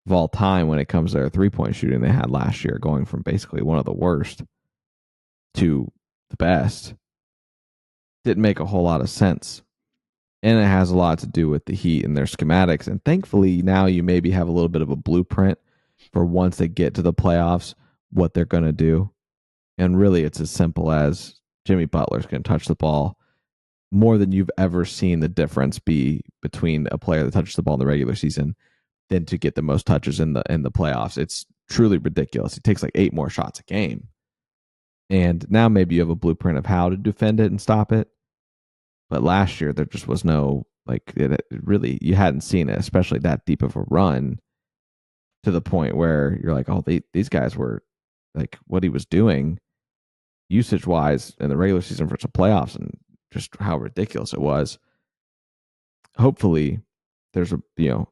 all time when it comes to their 3-point shooting they had last year, going from basically one of the worst to the best, didn't make a whole lot of sense. And it has a lot to do with the Heat and their schematics. And thankfully now you maybe have a little bit of a blueprint for once they get to the playoffs, what they're going to do. And really it's as simple as Jimmy Butler's going to touch the ball more than you've ever seen the difference be between a player that touches the ball in the regular season than to get the most touches in the playoffs. It's truly ridiculous. It takes 8 more shots a game. And now maybe you have a blueprint of how to defend it and stop it. But last year there just was no, really, you hadn't seen it, especially that deep of a run, to the point where you're like, oh, these guys were what he was doing usage wise in the regular season versus the playoffs, and just how ridiculous it was. Hopefully there's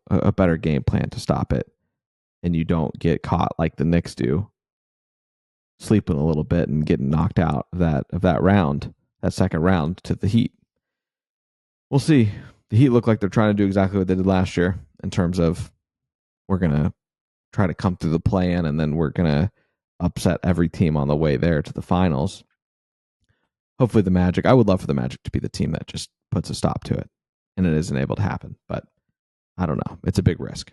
a better game plan to stop it, and you don't get caught like the Knicks do, sleeping a little bit and getting knocked out of that second round to the Heat. We'll see. The Heat look like they're trying to do exactly what they did last year in terms of, we're going to try to come through the play-in, and then we're going to upset every team on the way there to the finals. Hopefully the Magic, I would love for the Magic to be the team that just puts a stop to it, and it isn't able to happen. But I don't know. It's a big risk.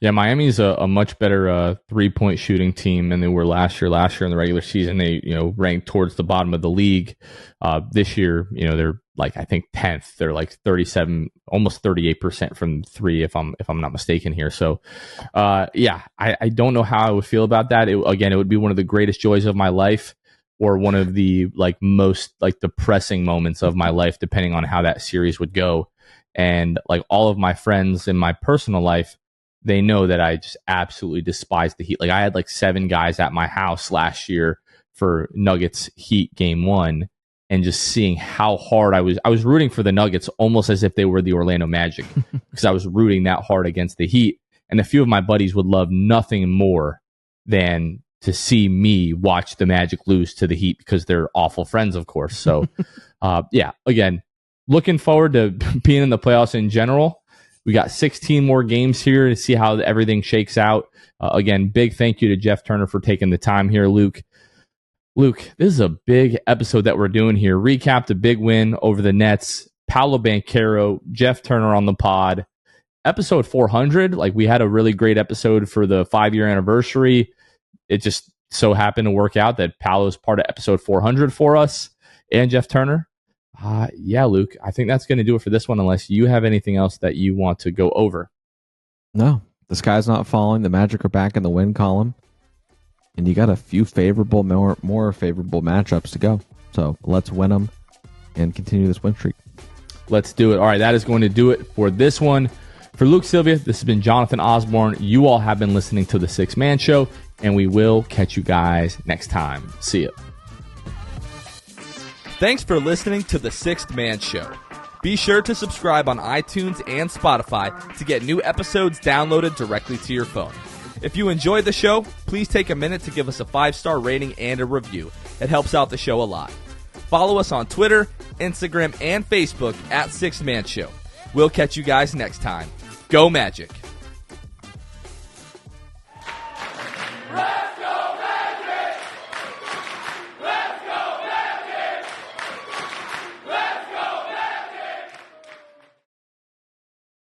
Yeah, Miami's a much better 3-point shooting team than they were last year. Last year in the regular season, they ranked towards the bottom of the league. This year, they're like, I think 10th. They're like 37, almost 38% from three, if I'm not mistaken here. So, I don't know how I would feel about that. It would be one of the greatest joys of my life, or one of the most depressing moments of my life, depending on how that series would go. And all of my friends in my personal life, they know that I just absolutely despise the Heat. I had 7 guys at my house last year for Nuggets Heat game 1, and just seeing how hard I was rooting for the Nuggets, almost as if they were the Orlando Magic, because I was rooting that hard against the Heat. And a few of my buddies would love nothing more than to see me watch the Magic lose to the Heat, because they're awful friends, of course. So, again, looking forward to being in the playoffs in general. We got 16 more games here to see how everything shakes out. Again, big thank you to Jeff Turner for taking the time here, Luke. Luke, this is a big episode that we're doing here. Recap the big win over the Nets. Paolo Banchero, Jeff Turner on the pod. Episode 400, we had a really great episode for the 5-year anniversary. It just so happened to work out that Paolo is part of episode 400 for us, and Jeff Turner. Luke, I think that's going to do it for this one, unless you have anything else that you want to go over. No, the sky's not falling. The Magic are back in the win column, and you got a few more favorable matchups to go. So let's win them and continue this win streak. Let's do it. All right, that is going to do it for this one. For Luke Sylvia, this has been Jonathan Osborne. You all have been listening to The Sixth Man Show, and we will catch you guys next time. See ya. Thanks for listening to The Sixth Man Show. Be sure to subscribe on iTunes and Spotify to get new episodes downloaded directly to your phone. If you enjoyed the show, please take a minute to give us a 5-star rating and a review. It helps out the show a lot. Follow us on Twitter, Instagram, and Facebook at Sixth Man Show. We'll catch you guys next time. Go Magic!